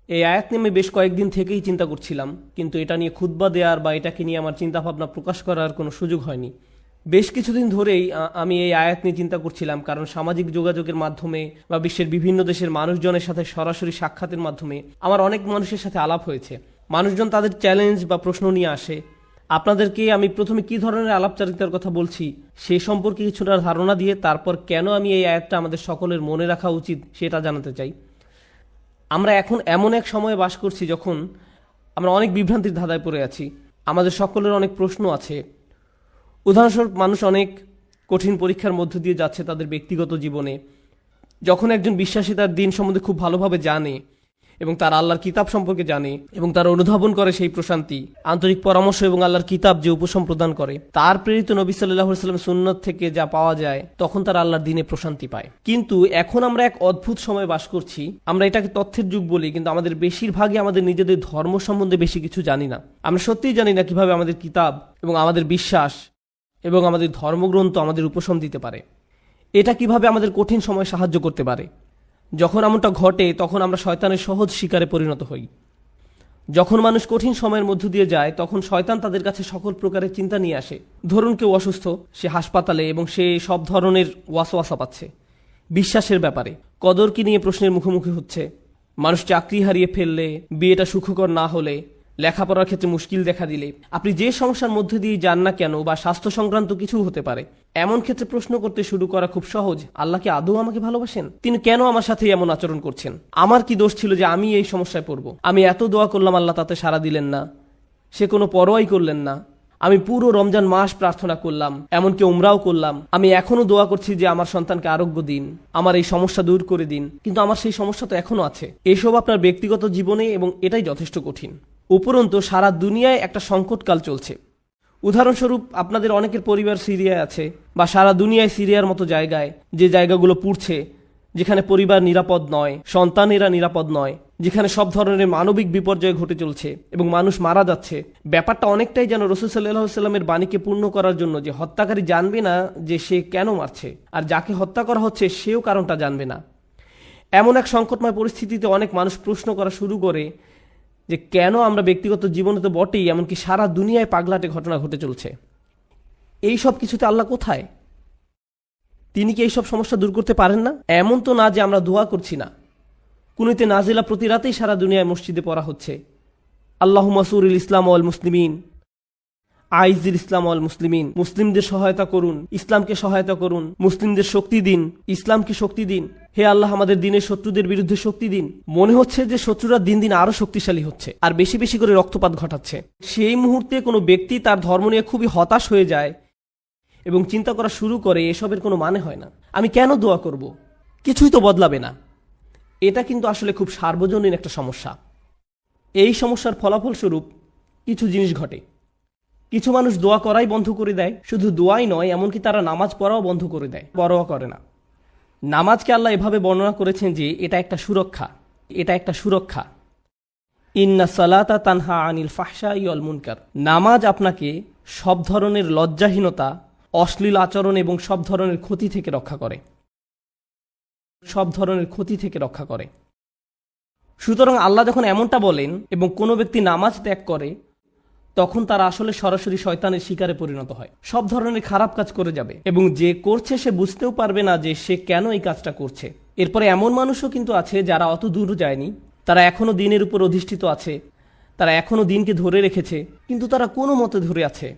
এই আয়াত নিয়ে আমি বেশ কয়েকদিন থেকেই চিন্তা করছিলাম, কিন্তু এটা নিয়ে খুতবা দেওয়ার বা এটাকে নিয়ে আমার চিন্তাভাবনা প্রকাশ করার কোনো সুযোগ হয়নি। বেশ কিছুদিন ধরেই আমি এই আয়াত নিয়ে চিন্তা করছিলাম, কারণ সামাজিক যোগাযোগের মাধ্যমে বা বিশ্বের বিভিন্ন দেশের মানুষজনের সাথে সরাসরি সাক্ষাতের মাধ্যমে আমার অনেক মানুষের সাথে আলাপ হয়েছে। মানুষজন তাদের চ্যালেঞ্জ বা প্রশ্ন নিয়ে আসে। আপনাদেরকে আমি প্রথমে কি ধরনের আলাপচারিতার কথা বলছি সে সম্পর্কে কিছুটা ধারণা দিয়ে তারপর কেন আমি এই আয়াতটা আমাদের সকলের মনে রাখা উচিত সেটা জানাতে চাই। আমরা এখন এমন এক সময়ে বাস করছি যখন আমরা অনেক বিভ্রান্তির ধাঁধায় পড়ে আছি। আমাদের সকলের অনেক প্রশ্ন আছে। উদাহরণস্বরূপ, মানুষ অনেক কঠিন পরীক্ষার মধ্য দিয়ে যাচ্ছে তাদের ব্যক্তিগত জীবনে। যখন একজন বিশ্বাসী তার দিন সম্বন্ধে খুব ভালোভাবে জানে এবং তার আল্লাহর কিতাব সম্পর্কে জানে এবং তার অনুধাবন করে সেই প্রশান্তি, আন্তরিক পরামর্শ এবং আল্লাহর কিতাব যে উপশম প্রদান করে, তার প্রেরিত নবী সাল্লাল্লাহু আলাইহি ওয়াসাল্লাম সুন্নাত থেকে যা পাওয়া যায়, তখন তার আল্লাহর দিনে প্রশান্তি পায়। কিন্তু এখন আমরা এক অদ্ভুত সময় বাস করছি। আমরা এটাকে তথ্যের যুগ বলি, কিন্তু আমাদের বেশিরভাগই আমাদের নিজেদের ধর্ম সম্বন্ধে বেশি কিছু জানি না। আমরা সত্যিই জানি না কিভাবে আমাদের কিতাব এবং আমাদের বিশ্বাস এবং আমাদের ধর্মগ্রন্থ আমাদের উপশম দিতে পারে। এটা কিভাবে আমাদের কঠিন সময় সাহায্য করতে পারে। যখন এমনটা ঘটে তখন আমরা শয়তানের সহজ শিকারে পরিণত হই। যখন মানুষ কঠিন সময়ের মধ্য দিয়ে যায় তখন শয়তান তাদের কাছে সকল প্রকারের চিন্তা নিয়ে আসে। ধরুন কেউ অসুস্থ, সে হাসপাতালে এবং সে সব ধরনের ওয়াসওয়াসা পাচ্ছে বিশ্বাসের ব্যাপারে। কদর কি নিয়ে প্রশ্নের মুখোমুখি হচ্ছে। মানুষ চাকরি হারিয়ে ফেললে, বিয়েটা সুখকর না হলে, লেখাপড়ার ক্ষেত্রে মুশকিল দেখা দিলে, আপনি যে সমস্যার মধ্যে দিয়ে যান না কেন, বা স্বাস্থ্য সংক্রান্ত কিছু হতে পারে, এমন ক্ষেত্রে প্রশ্ন করতে শুরু করা খুব সহজ। আল্লাহ কি আদৌ আমাকে ভালোবাসেন? তিনি কেন আমার সাথে এমন আচরণ করছেন? আমার কি দোষ ছিল যে আমি এই সমস্যায় পড়ব? আমি এত দোয়া করলাম, আল্লাহ তাতে সাড়া দিলেন না, সে কোনো পরোয়াই করলেন না। আমি পুরো রমজান মাস প্রার্থনা করলাম, এমনকি উমরাও করলাম। আমি এখনো দোয়া করছি যে আমার সন্তানকে আরোগ্য দিন, আমার এই সমস্যা দূর করে দিন, কিন্তু আমার সেই সমস্যা তো এখনো আছে। এসব আপনার ব্যক্তিগত জীবনে, এবং এটাই যথেষ্ট কঠিন। উপরন্তু সারা দুনিয়ায় একটা সংকটকাল চলছে। উদাহরণস্বরূপ, আপনাদের অনেকের পরিবার সিরিয়ায় আছে, বা সারা দুনিয়ায় সিরিয়ার মতো জায়গায়, যে জায়গাগুলো পুড়ছে, যেখানে পরিবার নিরাপদ নয়, সন্তানেরা নিরাপদ নয়, যেখানে সব ধরনের মানবিক বিপর্যয় ঘটে চলছে এবং মানুষ মারা যাচ্ছে। ব্যাপারটা অনেকটাই যেন রাসূল সাল্লাল্লাহু আলাইহি ওয়াসাল্লামের বাণীকে পূর্ণ করার জন্য, যে হত্যাকারী জানবে না যে সে কেন মারছে, আর যাকে হত্যা করা হচ্ছে সেও কারণটা জানবে না। এমন এক সংকটময় পরিস্থিতিতে অনেক মানুষ প্রশ্ন করা শুরু করে যে কেন আমরা ব্যক্তিগত জীবনে তো বটেই, এমনকি সারা দুনিয়ায় পাগলাটে ঘটনা ঘটে চলছে। এই সব কিছুতে আল্লাহ কোথায়? তিনি কি এইসব সমস্যা দূর করতে পারেন না? এমন তো না যে আমরা দোয়া করছি না। কুনুতে নাজিলা প্রতি রাতেই সারা দুনিয়ায় মসজিদে পড়া হচ্ছে, আল্লাহুম্মা সুরিল ইসলাম ওয়াল মুসলিমিন, আইজিল ইসলাম ওয়াল মুসলিমিন। মুসলিমদের সহায়তা করুন, ইসলামকে সহায়তা করুন, মুসলিমদের শক্তি দিন, ইসলামকে শক্তি দিন। হে আল্লাহ, আমাদের দিনের শত্রুদের বিরুদ্ধে শক্তি দিন। মনে হচ্ছে যে শত্রুরা দিন দিন আরো শক্তিশালী হচ্ছে আর বেশি বেশি করে রক্তপাত ঘটাচ্ছে। সেই মুহূর্তে কোনো ব্যক্তি তার ধর্ম নিয়ে খুবই হতাশ হয়ে যায় এবং চিন্তা করা শুরু করে এসবের কোনো মানে হয় না, আমি কেন দোয়া করব, কিছুই তো বদলাবে না। এটা কিন্তু আসলে খুব সার্বজনীন একটা সমস্যা। এই সমস্যার ফলাফল স্বরূপ কিছু জিনিস ঘটে। কিছু মানুষ দোয়া করাই বন্ধ করে দেয়। শুধু দোয়াই নয়, এমনকি তারা নামাজ পড়াও বন্ধ করে দেয়, পরোয়া করে না। নামাজকে আল্লাহ এভাবে বর্ণনা করেছেন যে এটা একটা সুরক্ষা, এটা একটা সুরক্ষা। ইন্না সালাতা তানহা আনিল ফাহশাই ওয়াল মুনকার। নামাজ আপনাকে সব ধরনের লজ্জাহীনতা, অশ্লীল আচরণ এবং সব ধরনের ক্ষতি থেকে রক্ষা করে, সব ধরনের ক্ষতি থেকে রক্ষা করে। সুতরাং আল্লাহ যখন এমনটা বলেন এবং কোনো ব্যক্তি নামাজ ত্যাগ করে, তখন তারা আসলে সরাসরি শয়তানের শিকারে পরিণত হয়, সব ধরনের খারাপ কাজ করে যাবে এবং যে করছে সে বুঝতেও পারবে না যে সে কেন এই কাজটা করছে। এরপরে এমন মানুষও কিন্তু আছে যারা অত দূর যায়নি, তারা এখনো দিনের উপর অধিষ্ঠিত আছে, তারা এখনো দিনকে ধরে রেখেছে, কিন্তু তারা কোনো মতে ধরে আছে,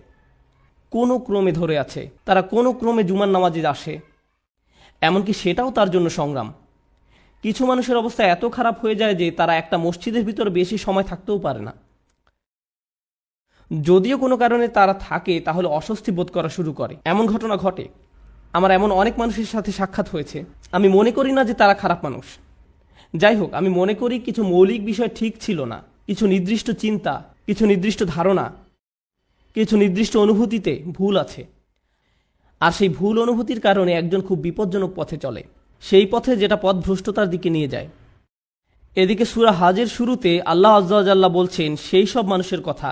কোনো ক্রমে ধরে আছে, তারা কোনো ক্রমে জুমার নামাজে আসে, এমনকি সেটাও তার জন্য সংগ্রাম। কিছু মানুষের অবস্থা এত খারাপ হয়ে যায় যে তারা একটা মসজিদের ভিতর বেশি সময় থাকতেও পারে না। যদিও কোনো কারণে তারা থাকে, তাহলে অস্বস্তি বোধ করা শুরু করে। এমন ঘটনা ঘটে। আমার এমন অনেক মানুষের সাথে সাক্ষাৎ হয়েছে। আমি মনে করি না যে তারা খারাপ মানুষ। যাই হোক, আমি মনে করি কিছু মৌলিক বিষয় ঠিক ছিল না, কিছু নির্দিষ্ট চিন্তা, কিছু নির্দিষ্ট ধারণা, কিছু নির্দিষ্ট অনুভূতিতে ভুল আছে। আর সেই ভুল অনুভূতির কারণে একজন খুব বিপজ্জনক পথে চলে, সেই পথে যেটা পথভ্রষ্টতার দিকে নিয়ে যায়। এদিকে সূরা হাজের শুরুতে আল্লাহ আযজা ওয়া জাল্লা বলছেন সেই সব মানুষের কথা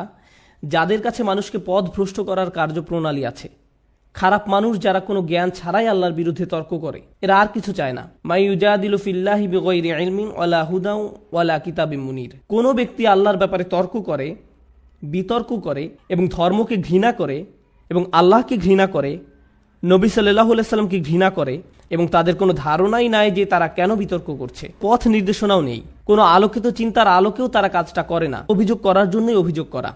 যাদের কাছে মানুষকে পথভ্রষ্ট করার কার্যপ্রণালী আছে, খারাপ মানুষ যারা কোনো জ্ঞান ছাড়াই আল্লাহর বিরুদ্ধে তর্ক করে, এরা আর কিছু চায় না। মাই ইউজাদিলু ফিল্লাহি বিগাইরি ইলমিন ওয়ালা হুদাও ওয়ালা কিতাবিম মুনির। কোনো ব্যক্তি আল্লাহর ব্যাপারে তর্ক করে, বিতর্ক করে এবং ধর্মকে ঘৃণা করে এবং আল্লাহকে ঘৃণা করে, নবী সাল্লাল্লাহু আলাইহি সাল্লামকে ঘৃণা করে এবং তাদের কোনো ধারণাই নাই যে তারা কেন বিতর্ক করছে, পথ নির্দেশনাও নেই, কোনো আলোকিত চিন্তার আলোকেও তারা কাজটা করে না, অভিযোগ করার জন্যই অভিযোগ করা।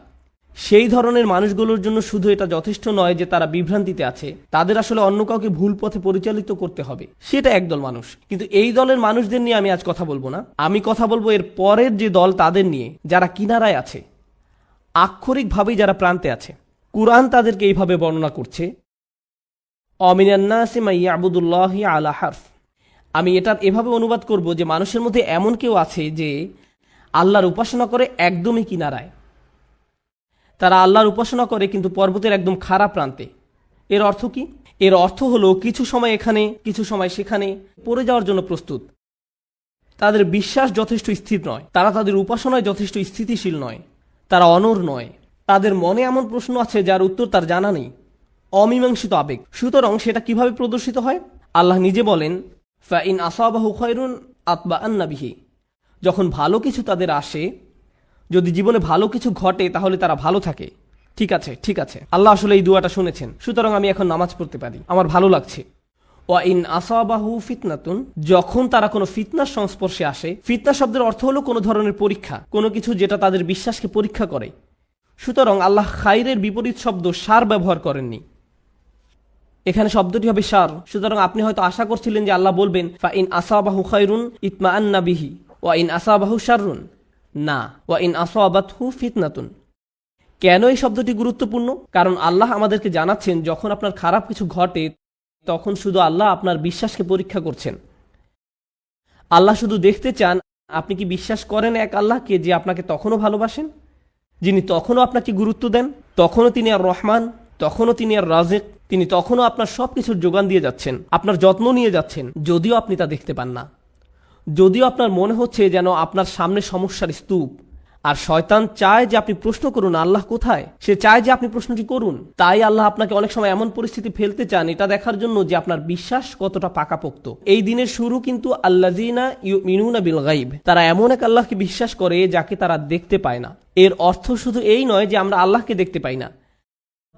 সেই ধরনের মানুষগুলোর জন্য শুধু এটা যথেষ্ট নয় যে তারা বিভ্রান্তিতে আছে, তাদের আসলে অন্য কাউকে ভুল পথে পরিচালিত করতে হবে। সেটা একদল মানুষ। কিন্তু এই দলের মানুষদের নিয়ে আমি আজ কথা বলবো না। আমি কথা বলবো এর পরের যে দল, তাদের নিয়ে, যারা কিনারায় আছে, আক্ষরিকভাবেই যারা প্রান্তে আছে। কুরআন তাদেরকে এইভাবে বর্ণনা করছে, অমিনান নাসি মান ইয়াবুদুল্লাহি আলা হারফ। আমি এটা এভাবে অনুবাদ করব যে মানুষের মধ্যে এমন কেউ আছে যে আল্লাহর উপাসনা করে একদমই কিনারায়। তারা আল্লাহর উপাসনা করে কিন্তু পর্বতের একদম খারাপ প্রান্তে। এর অর্থ কি? এর অর্থ হলো কিছু সময় এখানে, কিছু সময় সেখানে পড়ে যাওয়ার জন্য প্রস্তুত। তাদের বিশ্বাস যথেষ্ট স্থির নয়, তারা তাদের উপাসনায় যথেষ্ট স্থিতিশীল নয়, তারা অনড় নয়, তাদের মনে এমন প্রশ্ন আছে যার উত্তর তার জানা নেই, অমীমাংসিত আবেগ। সুতরাং সেটা কিভাবে প্রদর্শিত হয়? আল্লাহ নিজে বলেন, ফাইন আসাবাহু খায়রুন আতবাআন্না বিহি। যখন ভালো কিছু তাদের আসে, যদি জীবনে ভালো কিছু ঘটে, তাহলে তারা ভালো থাকে। ঠিক আছে, ঠিক আছে, আল্লাহ আসলে এই দুয়াটা শুনেছেন, সুতরাং আমি এখন নামাজ পড়তে পারি, আমার ভালো লাগছে। ওয়াইন আসাবাহু ফিতনাতুন, যখন তারা কোনো ফিতনার সংস্পর্শে আসে। ফিতনা শব্দের অর্থ হলো কোনো ধরনের পরীক্ষা, কোনো কিছু যেটা তাদের বিশ্বাসকে পরীক্ষা করে। সুতরাং আল্লাহ খাইরের বিপরীত শব্দ শার ব্যবহার করেননি, এখানে শব্দটি হবে শার। সুতরাং আপনি হয়তো আশা করছিলেন যে আল্লাহ বলবেন ফাইন আসাবাহু খায়রুন ইতমাআন্না বিহি ওয়াইন আসাবাহু শাররুন। না, ওয়াইন আসাবাতহু ফিতনাতুন। কেন এই শব্দটি গুরুত্বপূর্ণ? কারণ আল্লাহ আমাদেরকে জানাচ্ছেন যখন আপনার খারাপ কিছু ঘটে, তখন শুধু আল্লাহ আপনার বিশ্বাসকে পরীক্ষা করছেন। আল্লাহ শুধু দেখতে চান আপনি কি বিশ্বাস করেন এক আল্লাহকে যে আপনাকে তখনও ভালোবাসেন, যিনি তখনও আপনাকে গুরুত্ব দেন, তখনও তিনি আর রহমান, তখনও তিনি আর রাজিক, তিনি তখনও আপনার সব কিছুর যোগান দিয়ে যাচ্ছেন, আপনার যত্ন নিয়ে যাচ্ছেন, যদিও আপনি তা দেখতে পান না, যদিও আপনার মনে হচ্ছে যেন আপনার সামনে সমস্যার স্তূপ। আর শয়তান চায় যে আপনি প্রশ্ন করুন আল্লাহ কোথায়, সে চায় যে আপনি প্রশ্নটি করুন। তাই আল্লাহ আপনাকে অনেক সময় এমন পরিস্থিতি ফেলতে চান এটা দেখার জন্য যে আপনার বিশ্বাস কতটা পাকাপোক্ত। এই দিনের শুরু কিন্তু আল্লাযিনা ইউমিনুনা বিল গায়ব, তারা এমন এক আল্লাহকে বিশ্বাস করে যাকে তারা দেখতে পায় না। এর অর্থ শুধু এই নয় যে আমরা আল্লাহকে দেখতে পাই না,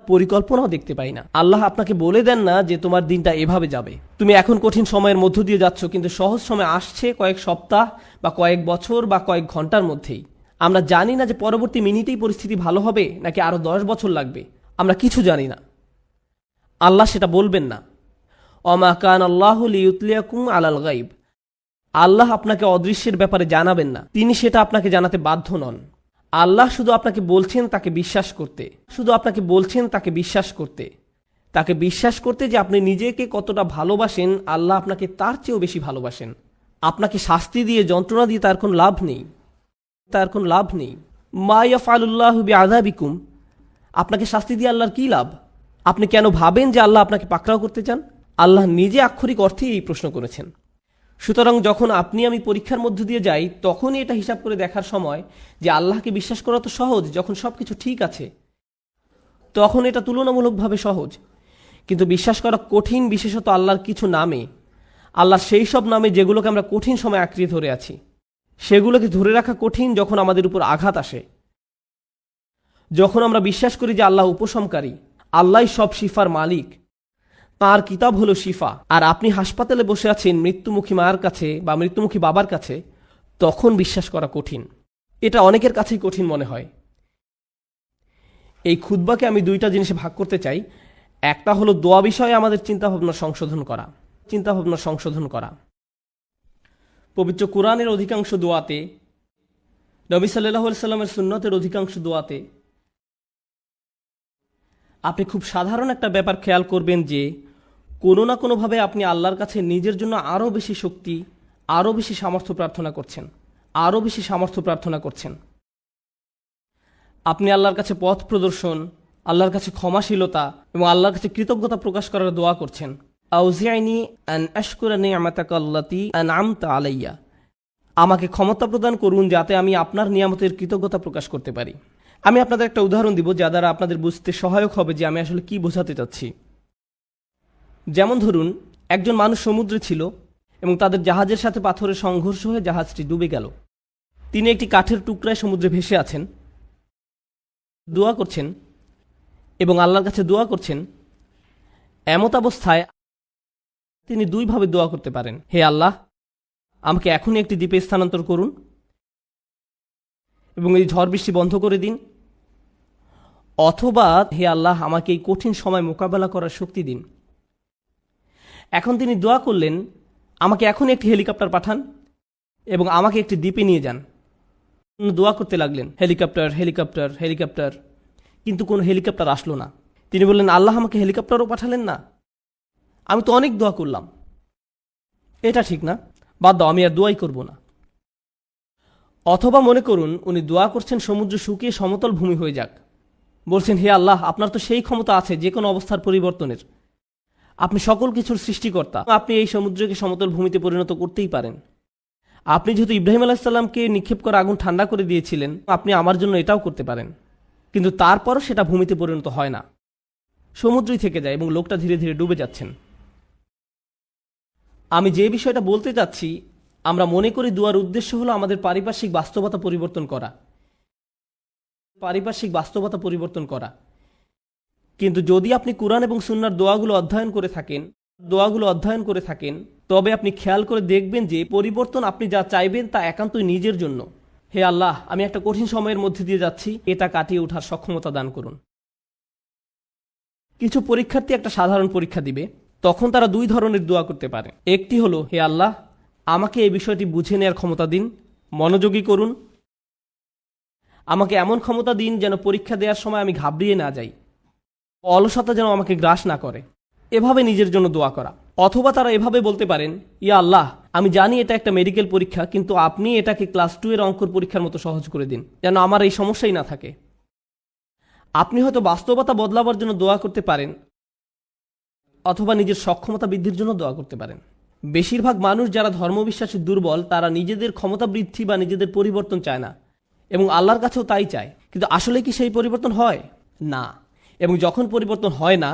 পরিকল্পনাও দেখতে পাই না। আল্লাহ আপনাকে বলে দেন না যে তোমার দিনটা এভাবে যাবে, তুমি এখন কঠিন সময়ের মধ্য দিয়ে যাচ্ছ, কিন্তু সহজ সময় আসছে কয়েক সপ্তাহ বা কয়েক বছর বা কয়েক ঘন্টার মধ্যেই। আমরা জানি না যে পরবর্তী মিনিটেই পরিস্থিতি ভালো হবে নাকি আরো 10 বছর লাগবে, আমরা কিছু জানি না। আল্লাহ সেটা বলবেন না। ওমা কান আল্লাহু লিইউতলিয়াকুম আলাল গায়ব, আল্লাহ আপনাকে অদৃশ্যের ব্যাপারে জানাবেন না, তিনি সেটা আপনাকে জানাতে বাধ্য নন। আল্লাহ শুধু আপনাকে বলছেন তাকে বিশ্বাস করতে, শুধু আপনাকে বলছেন তাকে বিশ্বাস করতে, তাকে বিশ্বাস করতে যে আপনি নিজেকে কতটা ভালোবাসেন, আল্লাহ আপনাকে তার চেয়েও বেশি ভালোবাসেন। আপনাকে শাস্তি দিয়ে, যন্ত্রণা দিয়ে তার কোনো লাভ নেই, তার কোনো লাভ নেই। মা ইয়াফআলুল্লাহু বিআযাবিকুম, আপনাকে শাস্তি দিয়ে আল্লাহর কি লাভ? আপনি কেন ভাবেন যে আল্লাহ আপনাকে পাকড়াও করতে চান? আল্লাহ নিজে আক্ষরিক অর্থেই এই প্রশ্ন করেছেন। সুতরাং যখন আপনি আমি পরীক্ষার মধ্য দিয়ে যাই, তখনই এটা হিসাব করে দেখার সময় যে আল্লাহকে বিশ্বাস করা তো সহজ, যখন সবকিছু ঠিক আছে তখন এটা তুলনামূলকভাবে সহজ। কিন্তু বিশ্বাস করা কঠিন, বিশেষত আল্লাহর কিছু নামে, আল্লাহর সেই সব নামে যেগুলোকে আমরা কঠিন সময় আঁকড়ে ধরে আছি। সেগুলোকে ধরে রাখা কঠিন যখন আমাদের উপর আঘাত আসে, যখন আমরা বিশ্বাস করি যে আল্লাহ উপশমকারী, আল্লাহই সব শিফার মালিক, তাঁর কিতাব হলো শিফা, আর আপনি হাসপাতালে বসে আছেন মৃত্যুমুখী মায়ের কাছে বা মৃত্যুমুখী বাবার কাছে, তখন বিশ্বাস করা কঠিন। এটা অনেকের কাছেই কঠিন মনে হয়। এই খুতবাকে আমি দুইটা জিনিসে ভাগ করতে চাই। একটা হলো দোয়া বিষয়ে আমাদের চিন্তাভাবনা সংশোধন করা। পবিত্র কুরআনের অধিকাংশ দোয়াতে, নবী সাল্লাল্লাহু আলাইহি সাল্লামের সুন্নতের অধিকাংশ দোয়াতে আপনি খুব সাধারণ একটা ব্যাপার খেয়াল করবেন যে কোনো না কোনোভাবে আপনি আল্লাহর কাছে নিজের জন্য আরও বেশি শক্তি, আরও বেশি সামর্থ্য প্রার্থনা করছেন। আপনি আল্লাহর কাছে পথ প্রদর্শন, আল্লাহর কাছে ক্ষমাশীলতা এবং আল্লাহর কাছে কৃতজ্ঞতা প্রকাশ করার দোয়া করছেন। আউজিআনি আন আশকুরা নি'মাতাকা আল্লাতী আন'আমতা আলাইয়া, আমাকে ক্ষমতা প্রদান করুন যাতে আমি আপনার নিয়ামতের কৃতজ্ঞতা প্রকাশ করতে পারি। আমি আপনাদের একটা উদাহরণ দিব যা দ্বারা আপনাদের বুঝতে সহায়ক হবে যে আমি আসলে কি বোঝাতে চাচ্ছি। যেমন ধরুন, একজন মানুষ সমুদ্রে ছিল এবং তাদের জাহাজের সাথে পাথরের সংঘর্ষ হয়ে জাহাজটি ডুবে গেল। তিনি একটি কাঠের টুকরায় সমুদ্রে ভেসে আছেন, দোয়া করছেন এবং আল্লাহর কাছে দোয়া করছেন। এমত অবস্থায় তিনি দুইভাবে দোয়া করতে পারেন: হে আল্লাহ, আমাকে এখনই একটি দ্বীপে স্থানান্তর করুন এবং এই ঝড় বৃষ্টি বন্ধ করে দিন, অথবা হে আল্লাহ, আমাকে এই কঠিন সময় মোকাবেলা করার শক্তি দিন। এখন তিনি দোয়া করলেন, আমাকে এখনই একটি হেলিকপ্টার পাঠান এবং আমাকে একটি দ্বীপে নিয়ে যান। দোয়া করতে লাগলেন, হেলিকপ্টার হেলিকপ্টার হেলিকপ্টার, কিন্তু কোনো হেলিকপ্টার আসলো না। তিনি বললেন, আল্লাহ, আমাকে হেলিকপ্টারও পাঠালেন না, আমি তো অনেক দোয়া করলাম, এটা ঠিক না, বাদ দাও, আমি আর দোয়াই করব না। অথবা মনে করুন, উনি দোয়া করছেন সমুদ্র শুকিয়ে সমতল ভূমি হয়ে যাক, বলছেন, হে আল্লাহ, আপনার তো সেই ক্ষমতা আছে যে কোনো অবস্থার পরিবর্তনের, আপনি সকল কিছুর সৃষ্টিকর্তা, আপনি এই সমুদ্রকে সমতল ভূমিতে পরিণত করতেই পারেন। আপনি যেহেতু ইব্রাহিম আলাইহিসসালামকে নিক্ষেপ করা আগুন ঠান্ডা করে দিয়েছিলেন, আপনি আমার জন্য এটাও করতে পারেন। কিন্তু তারপরও সেটা ভূমিতে পরিণত হয় না, সমুদ্রই থেকে যায় এবং লোকটা ধীরে ধীরে ডুবে যাচ্ছেন। আমি যে বিষয়টা বলতে চাচ্ছি, আমরা মনে করি দোয়ার উদ্দেশ্য হলো আমাদের পারিপার্শ্বিক বাস্তবতা পরিবর্তন করা। কিন্তু যদি আপনি কুরআন এবং সুন্নাহর দোয়াগুলো অধ্যয়ন করে থাকেন, তবে আপনি খেয়াল করে দেখবেন যে পরিবর্তন আপনি যা চাইবেন তা একান্তই নিজের জন্য। হে আল্লাহ, আমি একটা কঠিন সময়ের মধ্যে দিয়ে যাচ্ছি, এটা কাটিয়ে ওঠার সক্ষমতা দান করুন। কিছু পরীক্ষার্থী একটা সাধারণ পরীক্ষা দিবে, তখন তারা দুই ধরনের দোয়া করতে পারে। একটি হলো, হে আল্লাহ, আমাকে এই বিষয়টি বুঝে নেওয়ার ক্ষমতা দিন, মনোযোগী করুন, আমাকে এমন ক্ষমতা দিন যেন পরীক্ষা দেওয়ার সময় আমি ঘাবড়িয়ে না যাই, অলসতা যেন আমাকে গ্রাস না করে, এভাবে নিজের জন্য দোয়া করা। অথবা তারা এভাবে বলতে পারেন, ইয়া আল্লাহ, আমি জানি এটা একটা মেডিকেল পরীক্ষা, কিন্তু আপনি এটাকে ক্লাস 2 এর অঙ্কর পরীক্ষার মতো সহজ করে দিন, যেন আমার এই সমস্যাই না থাকে। আপনি হয়তো বাস্তবতা বদলাবার জন্য দোয়া করতে পারেন, অথবা নিজের সক্ষমতা বৃদ্ধির জন্য দোয়া করতে পারেন। বেশিরভাগ মানুষ যারা ধর্মবিশ্বাসে দুর্বল, তারা নিজেদের ক্ষমতা বৃদ্ধি বা নিজেদের পরিবর্তন চায় না, এবং আল্লাহর কাছেও তাই চায়। কিন্তু আসলে কি সেই পরিবর্তন হয় না? এবং যখন পরিবর্তন হয় না,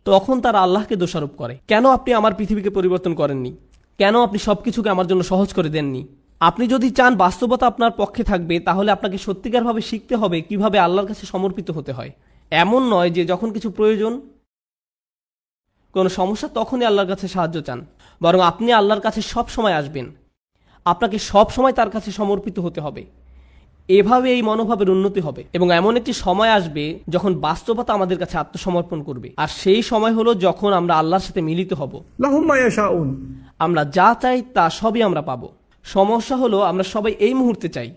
তখন তারা আল্লাহকে দোষারোপ করে, কেন আপনি আমার পৃথিবীকে পরিবর্তন করেননি, কেন আপনি সবকিছুকে আমার জন্য সহজ করে দেননি। আপনি যদি চান বাস্তবতা আপনার পক্ষে থাকবে, তাহলে আপনাকে সত্যিকারভাবে শিখতে হবে কিভাবে আল্লাহর কাছে সমর্পিত হতে হয়। এমন নয় যে যখন কিছু প্রয়োজন, কোনো সমস্যা, তখনই আল্লাহর কাছে সাহায্য চান, বরং আপনি আল্লাহর কাছে সব সময় আসবেন, আপনাকে সব সময় তার কাছে সমর্পিত হতে হবে। এভাবে এই মনোভাবের উন্নতি হবে এবং এমন একটি সময় আসবে যখন বাস্তবতা আমাদের কাছে আত্মসমর্পণ করবে, আর সেই সময় হলো যখন আমরা আল্লাহর সাথে মিলিত হব। লাহুম মা ইয়াশাউন, আমরা যা চাই তা সবই আমরা পাবো। সমস্যা হলো আমরা সবাই এই মুহূর্তে চাই।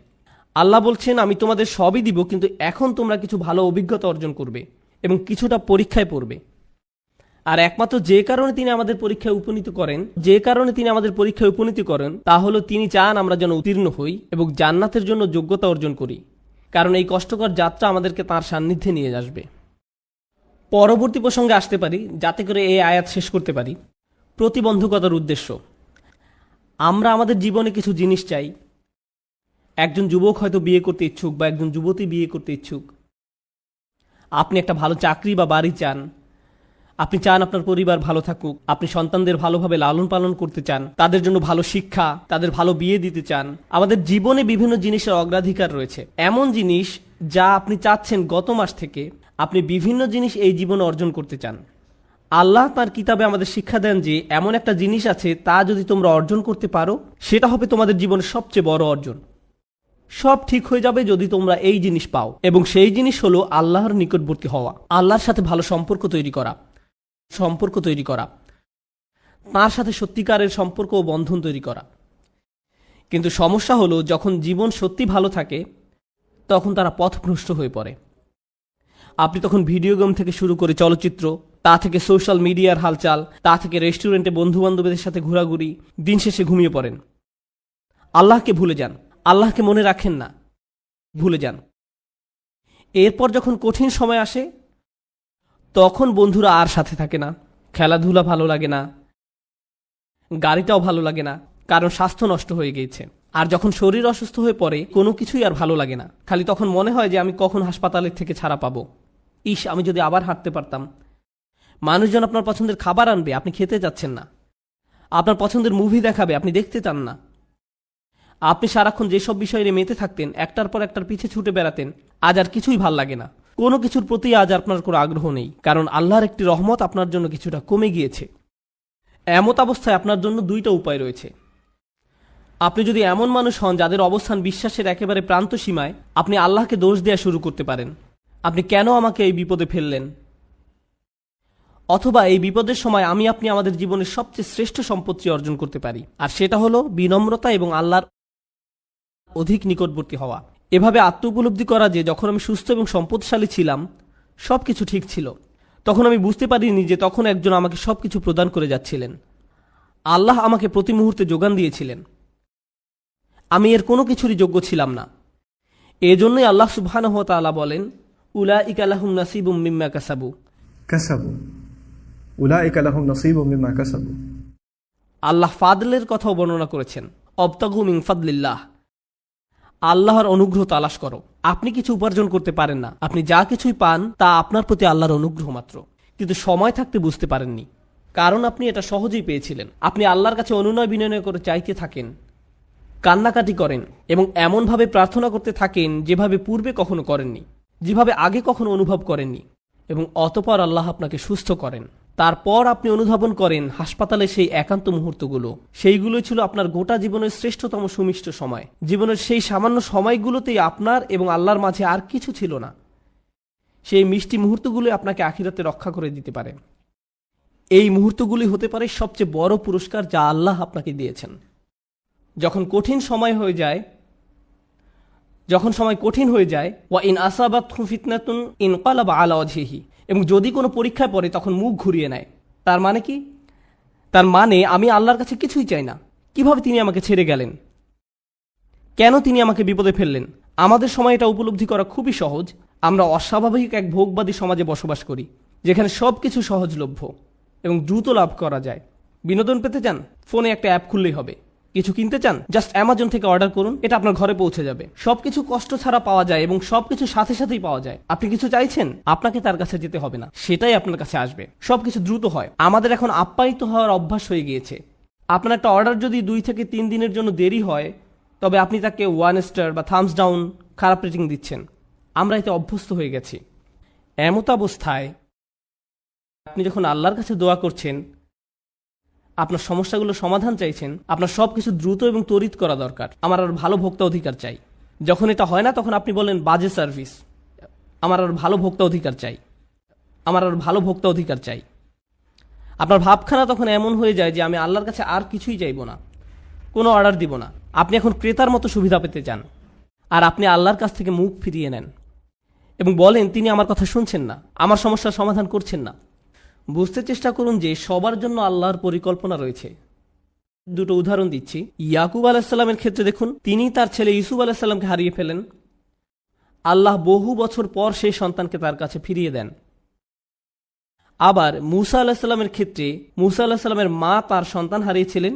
আল্লাহ বলছেন, আমি তোমাদের সবই দিব, কিন্তু এখন তোমরা কিছু ভালো অভিজ্ঞতা অর্জন করবে এবং কিছুটা পরীক্ষায় পড়বে। আর একমাত্র যে কারণে তিনি আমাদের পরীক্ষায় উপনীত করেন তা হলো তিনি চান আমরা যেন উত্তীর্ণ হই এবং জান্নাতের জন্য যোগ্যতা অর্জন করি, কারণ এই কষ্টকর যাত্রা আমাদেরকে তাঁর সান্নিধ্যে নিয়ে আসবে। পরবর্তী প্রসঙ্গে আসতে পারি, যাতে করে এই আয়াত শেষ করতে পারি। প্রতিবন্ধকতার উদ্দেশ্য। আমরা আমাদের জীবনে কিছু জিনিস চাই। একজন যুবক হয়তো বিয়ে করতে ইচ্ছুক বা একজন যুবতী বিয়ে করতে ইচ্ছুক। আপনি একটা ভালো চাকরি বা বাড়ি চান, আপনি চান আপনার পরিবার ভালো থাকুক, আপনি সন্তানদের ভালোভাবে লালন পালন করতে চান, তাদের জন্য ভালো শিক্ষা, তাদের ভালো বিয়ে দিতে চান। আমাদের জীবনে বিভিন্ন জিনিসের অগ্রাধিকার রয়েছে, এমন জিনিস যা আপনি চাচ্ছেন গত মাস থেকে। আপনি বিভিন্ন জিনিস এই জীবনে অর্জন করতে চান। আল্লাহ তার কিতাবে আমাদের শিক্ষা দেন যে এমন একটা জিনিস আছে, তা যদি তোমরা অর্জন করতে পারো, সেটা হবে তোমাদের জীবনের সবচেয়ে বড় অর্জন। সব ঠিক হয়ে যাবে যদি তোমরা এই জিনিস পাও, এবং সেই জিনিস হলো আল্লাহর নিকটবর্তী হওয়া, আল্লাহর সাথে ভালো সম্পর্ক তৈরি করা, তার সাথে সত্যিকারের সম্পর্ক ও বন্ধন তৈরি করা। কিন্তু সমস্যা হলো, যখন জীবন সত্যি ভালো থাকে, তখন তারা পথভ্রষ্ট হয়ে পড়ে। আপনি তখন ভিডিও গেম থেকে শুরু করে চলচ্চিত্র, তা থেকে সোশ্যাল মিডিয়ার হালচাল, তা থেকে রেস্টুরেন্টে বন্ধু বান্ধবদের সাথে ঘোরাঘুরি, দিন শেষে ঘুমিয়ে পড়েন। আল্লাহকে ভুলে যান, আল্লাহকে মনে রাখেন না, ভুলে যান। এরপর যখন কঠিন সময় আসে, তখন বন্ধুরা আর সাথে থাকে না, খেলাধুলা ভালো লাগে না, গাড়িটাও ভালো লাগে না, কারণ স্বাস্থ্য নষ্ট হয়ে গিয়েছে। আর যখন শরীর অসুস্থ হয়ে পড়ে, কোনো কিছুই আর ভালো লাগে না, খালি তখন মনে হয় যে আমি কখন হাসপাতালের থেকে ছাড়া পাবো। ইস, আমি যদি আবার হাঁটতে পারতাম, মানুষজন আপনার পছন্দের খাবার আনবে, আপনি খেতে যাচ্ছেন না। আপনার পছন্দের মুভি দেখাবে, আপনি দেখতে চান না। আপনি সারাক্ষণ যেসব বিষয়ে মেতে থাকতেন, একটার পর একটার পিছে ছুটে বেড়াতেন, আজ আর কিছুই ভাল লাগে না। কোনো কিছুর প্রতি আজ আপনার কোনো আগ্রহ নেই, কারণ আল্লাহর একটি রহমত আপনার জন্য কিছুটা কমে গিয়েছে। এমত অবস্থায় আপনার জন্য দুইটা উপায় রয়েছে। আপনি যদি এমন মানুষ হন যাদের অবস্থান বিশ্বাসের একেবারে প্রান্ত সীমায়, আপনি আল্লাহকে দোষ দেওয়া শুরু করতে পারেন, আপনি কেন আমাকে এই বিপদে ফেললেন। অথবা এই বিপদের সময় আপনি আমাদের জীবনের সবচেয়ে শ্রেষ্ঠ সম্পত্তি অর্জন করতে পারি, আর সেটা হলো বিনম্রতা এবং আল্লাহর অধিক নিকটবর্তী হওয়া। এভাবে আত্ম উপলব্ধি করা যে যখন আমি সুস্থ এবং সম্পদশালী ছিলাম, সবকিছু ঠিক ছিল, তখন আমি বুঝতে পারিনি যে তখন একজন আমাকে সবকিছু প্রদান করে যাচ্ছিলেন। আল্লাহ আমাকে প্রতি মুহূর্তে যোগান দিয়েছিলেন। আমি এর কোনো কিছুরই যোগ্য ছিলাম না। এজন্যই আল্লাহ সুবহানাহু ওয়া তাআলা বলেন, উলাইকা লাহুম নাসিবুম মিম্মা কাসাবু। আল্লাহ ফাদলের কথাও বর্ণনা করেছেন, অবতাগু মিন ফাদলিল্লাহ। আল্লাহর অনুগ্রহ তালাশ করো। আপনি কিছু উপার্জন করতে পারেন না, আপনি যা কিছুই পান তা আপনার প্রতি আল্লাহর অনুগ্রহ মাত্র। কিন্তু সময় থাকতে বুঝতে পারেননি, কারণ আপনি এটা সহজেই পেয়েছিলেন। আপনি আল্লাহর কাছে অনুনয় বিনয় করে চাইতে থাকেন, কান্নাকাটি করেন এবং এমনভাবে প্রার্থনা করতে থাকেন যেভাবে পূর্বে কখনো করেননি, যেভাবে আগে কখনো অনুভব করেননি, এবং অতঃপর আল্লাহ আপনাকে সুস্থ করেন। তারপর আপনি অনুধাবন করেন হাসপাতালে সেই একান্ত মুহূর্তগুলো, সেইগুলোই ছিল আপনার গোটা জীবনের শ্রেষ্ঠতম সুমিষ্ট সময়। জীবনের সেই সামান্য সময়গুলোতেই আপনার এবং আল্লাহর মাঝে আর কিছু ছিল না। সেই মিষ্টি মুহূর্তগুলো আপনাকে আখিরাতে রক্ষা করে দিতে পারে। এই মুহূর্তগুলি হতে পারে সবচেয়ে বড় পুরস্কার যা আল্লাহ আপনাকে দিয়েছেন। যখন সময় কঠিন হয়ে যায়, ওয়া ইন আসাবাতহু ফিতনাতুন ইনকালাবা আলা ওয়াজহিহি, এবং যদি কোনো পরীক্ষায় পড়ে তখন মুখ ঘুরিয়ে নেয়। তার মানে কি? তার মানে আমি আল্লাহর কাছে কিছুই চাই না। কিভাবে তিনি আমাকে ছেড়ে গেলেন? কেন তিনি আমাকে বিপদে ফেললেন? আমাদের সময় এটা উপলব্ধি করা খুবই সহজ। আমরা অস্বাভাবিক এক ভোগবাদী সমাজে বসবাস করি, যেখানে সবকিছু সহজলভ্য এবং দ্রুত লাভ করা যায়। বিনোদন পেতে চান? ফোনে একটা অ্যাপ খুললেই হবে। কিছু কিনতে চান? জাস্ট অ্যামাজন থেকে অর্ডার করুন, এটা আপনার ঘরে পৌঁছে যাবে। সবকিছু কষ্ট ছাড়া পাওয়া যায় এবং সবকিছু সাথে সাথেই পাওয়া যায়। আপনি কিছু চাইছেন, আপনাকে তার কাছে যেতে হবে না, সেটাই আপনার কাছে আসবে। সবকিছু দ্রুত হয়। আমাদের এখন আপ্যায়িত হওয়ার অভ্যাস হয়ে গিয়েছে। আপনার একটা অর্ডার যদি 2 থেকে 3 দিনের জন্য দেরি হয়, তবে আপনি তাকে 1 স্টার বা থামস ডাউন খারাপ রেটিং দিচ্ছেন। আমরা এতে অভ্যস্ত হয়ে গেছি। এমত অবস্থায় আপনি যখন আল্লাহর কাছে দোয়া করছেন, আপনার সমস্যাগুলো সমাধান চাইছেন, আপনার সবকিছু দ্রুত এবং ত্বরিত করা দরকার। আমার আর ভালো ভোক্তা অধিকার চাই। যখন এটা হয় না, তখন আপনি বলেন বাজে সার্ভিস। আমার আর ভালো ভোক্তা অধিকার চাই, আমার আর ভালো ভোক্তা অধিকার চাই। আপনার ভাবখানা তখন এমন হয়ে যায় যে আমি আল্লাহর কাছে আর কিছুই চাইব না, কোনো অর্ডার দিব না। আপনি এখন ক্রেতার মতো সুবিধা পেতে চান, আর আপনি আল্লাহর কাছ থেকে মুখ ফিরিয়ে নেন এবং বলেন তিনি আমার কথা শুনছেন না, আমার সমস্যার সমাধান করছেন না। বুঝতে চেষ্টা করুন যে সবার জন্য আল্লাহর পরিকল্পনা রয়েছে। দুটো উদাহরণ দিচ্ছি। ইয়াকুব আলাইসাল্লামের ক্ষেত্রে দেখুন, তিনি তার ছেলে ইউসুফ আলাইসাল্লামকে হারিয়ে ফেলেন। আল্লাহ বহু বছর পর সেই সন্তানকে তার কাছে ফিরিয়ে দেন। আবার মুসা আলাহিসাল্লামের ক্ষেত্রে মুসা আলাহিসাল্লামের মা তার সন্তান হারিয়েছিলেন,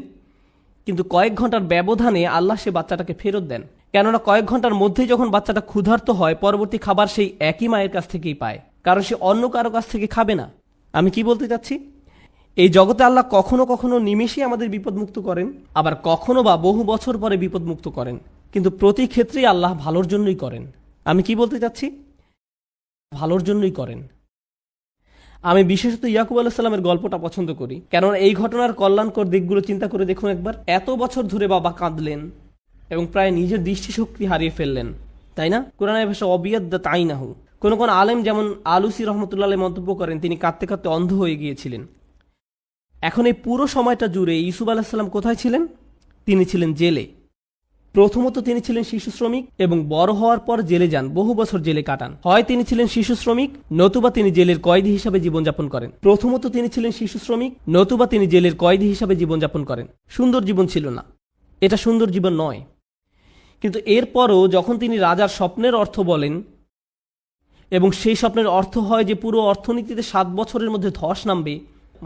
কিন্তু কয়েক ঘন্টার ব্যবধানে আল্লাহ সে বাচ্চাটাকে ফেরত দেন। কেননা কয়েক ঘন্টার মধ্যেই যখন বাচ্চাটা ক্ষুধার্ত হয়, পরবর্তী খাবার সেই একই মায়ের কাছ থেকেই পায়, কারণ সে অন্য কারো কাছ থেকে খাবে না। আমি কি বলতে চাচ্ছি? এই জগতে আল্লাহ কখনো কখনো নিমেষেই আমাদের বিপদমুক্ত করেন, আবার কখনো বা বহু বছর পরে বিপদমুক্ত করেন, কিন্তু প্রতি ক্ষেত্রেই আল্লাহ ভালোর জন্যই করেন। আমি কি বলতে চাচ্ছি? ভালোর জন্যই করেন। আমি বিশেষত ইয়াকুব আলাইসাল্লামের গল্পটা পছন্দ করি, কেননা এই ঘটনার কল্যাণকর দিকগুলো চিন্তা করে দেখুন একবার। এত বছর ধরে বাবা কাঁদলেন এবং প্রায় নিজের দৃষ্টিশক্তি হারিয়ে ফেললেন, তাই না? কোরআনের ভাষা অবিয়াদ্দা তাই না হু। কোন কোন আলেম যেমন আলুসি রহমতুল্লাহ মন্তব্য করেন তিনি কাঁদতে কাঁদতে অন্ধ হয়ে গিয়েছিলেন। এখন এই পুরো সময়টা জুড়ে ইউসুফ আলাহিসাল্লাম কোথায় ছিলেন? তিনি ছিলেন জেলে। প্রথমত তিনি ছিলেন শিশু শ্রমিক এবং বড় হওয়ার পর জেলে যান, বহু বছর জেলে কাটান। হয় তিনি ছিলেন শিশু শ্রমিক, নতুবা তিনি জেলের কয়েদি হিসাবে জীবনযাপন করেন। প্রথমত তিনি ছিলেন শিশু শ্রমিক, নতুবা তিনি জেলের কয়েদি হিসাবে জীবনযাপন করেন। সুন্দর জীবন ছিল না, এটা সুন্দর জীবন নয়। কিন্তু এরপরও যখন তিনি রাজার স্বপ্নের অর্থ বলেন এবং সেই স্বপ্নের অর্থ হয় যে পুরো অর্থনীতিতে 7 বছরের মধ্যে ধস নামবে,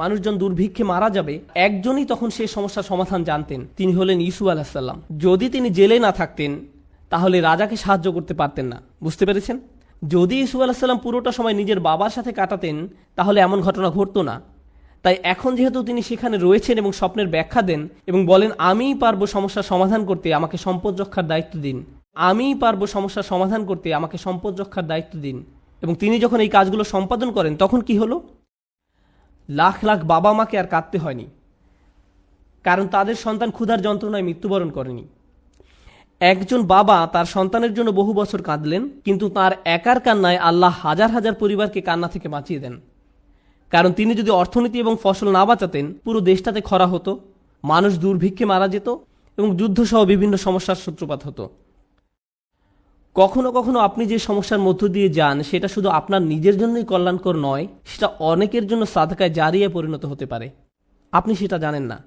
মানুষজন দুর্ভিক্ষে মারা যাবে, একজনই তখন সেই সমস্যার সমাধান জানতেন, তিনি হলেন ইউসুফ আলাইহিসসালাম। যদি তিনি জেলে না থাকতেন তাহলে রাজাকে সাহায্য করতে পারতেন না। বুঝতে পেরেছেন? যদি ইউসুফ আলাইহিস সালাম পুরোটা সময় নিজের বাবার সাথে কাটাতেন তাহলে এমন ঘটনা ঘটতো না। তাই এখন যেহেতু তিনি সেখানে রয়েছেন এবং স্বপ্নের ব্যাখ্যা দেন এবং বলেন আমিই পারবো সমস্যার সমাধান করতে, আমাকে সম্পদ রক্ষার দায়িত্ব দিন, আমিই পারবো সমস্যার সমাধান করতে, আমাকে সম্পদ রক্ষার দায়িত্ব দিন, এবং তিনি যখন এই কাজগুলো সম্পাদন করেন তখন কি হলো? লাখ লাখ বাবা মাকে আর কাঁদতে হয়নি, কারণ তাদের সন্তান ক্ষুধার যন্ত্রণায় মৃত্যুবরণ করেনি। একজন বাবা তার সন্তানের জন্য বহু বছর কাঁদলেন, কিন্তু তার একার কান্নায় আল্লাহ হাজার হাজার পরিবারকে কান্না থেকে বাঁচিয়ে দেন। কারণ তিনি যদি অর্থনীতি এবং ফসল না বাঁচাতেন পুরো দেশটাতে খরা হতো, মানুষ দুর্ভিক্ষে মারা যেত এবং যুদ্ধসহ বিভিন্ন সমস্যার সূত্রপাত হতো। কখনো কখনো আপনি যে সমস্যার মধ্য দিয়ে যান সেটা শুধু আপনার নিজের জন্যই কল্যাণকর নয়, সেটা অনেকের জন্য সাদকায় জারিয়া পরিণত হতে পারে। আপনি সেটা জানেন না,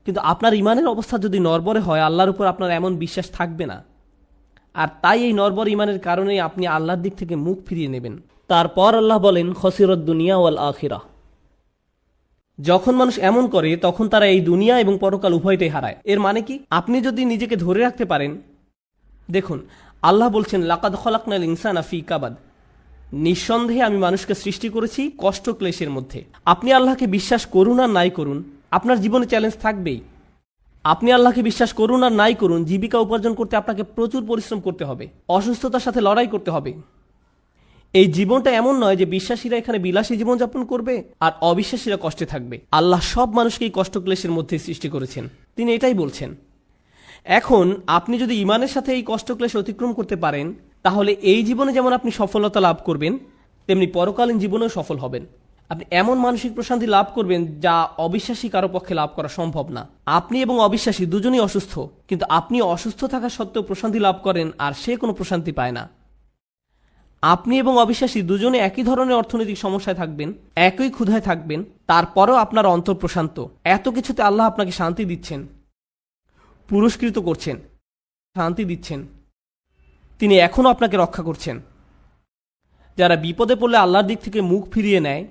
কিন্তু আপনার ইমানের অবস্থা যদি নড়বড়ে হয় আল্লাহর উপর আপনার এমন বিশ্বাস থাকবে না। আর তাই এই নড়বড়ে ইমানের কারণেই আপনি আল্লাহর দিক থেকে মুখ ফিরিয়ে নেবেন। তারপর আল্লাহ বলেন খসিরত দুনিয়া ওয়াল আখিরা। যখন মানুষ এমন করে তখন তারা এই দুনিয়া এবং পরকাল উভয়টাই হারায়। এর মানে কি? আপনি যদি নিজেকে ধরে রাখতে পারেন, দেখুন আল্লাহ বলছেন লাকাদ খলাকনাল ইনসানা ফি কাবাদ, নিঃসন্দেহে আমি মানুষকে সৃষ্টি করেছি কষ্ট ক্লেশের মধ্যে। আপনি আল্লাহকে বিশ্বাস করুন আর নাই করুন, আপনার জীবনে চ্যালেঞ্জ থাকবেই। আপনি আল্লাহকে বিশ্বাস করুন আর নাই করুন, জীবিকা উপার্জন করতে আপনাকে প্রচুর পরিশ্রম করতে হবে, অসুস্থতার সাথে লড়াই করতে হবে। এই জীবনটা এমন নয় যে বিশ্বাসীরা এখানে বিলাসী জীবনযাপন করবে আর অবিশ্বাসীরা কষ্টে থাকবে। আল্লাহ সব মানুষকেই কষ্ট ক্লেশের মধ্যে সৃষ্টি করেছেন, তিনি এটাই বলছেন। এখন আপনি যদি ইমানের সাথে এই কষ্ট ক্লেশ অতিক্রম করতে পারেন তাহলে এই জীবনে যেমন আপনি সফলতা লাভ করবেন তেমনি পরকালীন জীবনেও সফল হবেন। আপনি এমন মানসিক প্রশান্তি লাভ করবেন যা অবিশ্বাসী কারো পক্ষে লাভ করা সম্ভব না। আপনি এবং অবিশ্বাসী দুজনই অসুস্থ, কিন্তু আপনি অসুস্থ থাকা সত্ত্বেও প্রশান্তি লাভ করেন আর সে কোনো প্রশান্তি পায় না। আপনি এবং অবিশ্বাসী দুজনে একই ধরনের অর্থনৈতিক সমস্যায় থাকবেন, একই ক্ষুধায় থাকবেন, তারপরেও আপনার অন্তর প্রশান্ত। এত কিছুতে আল্লাহ আপনাকে শান্তি দিচ্ছেন, পুরস্কৃত করছেন, শান্তি দিচ্ছেন। তিনি এখনও আপনাকে রক্ষা করছেন। যারা বিপদে পড়লে আল্লাহর দিক থেকে মুখ ফিরিয়ে নেয়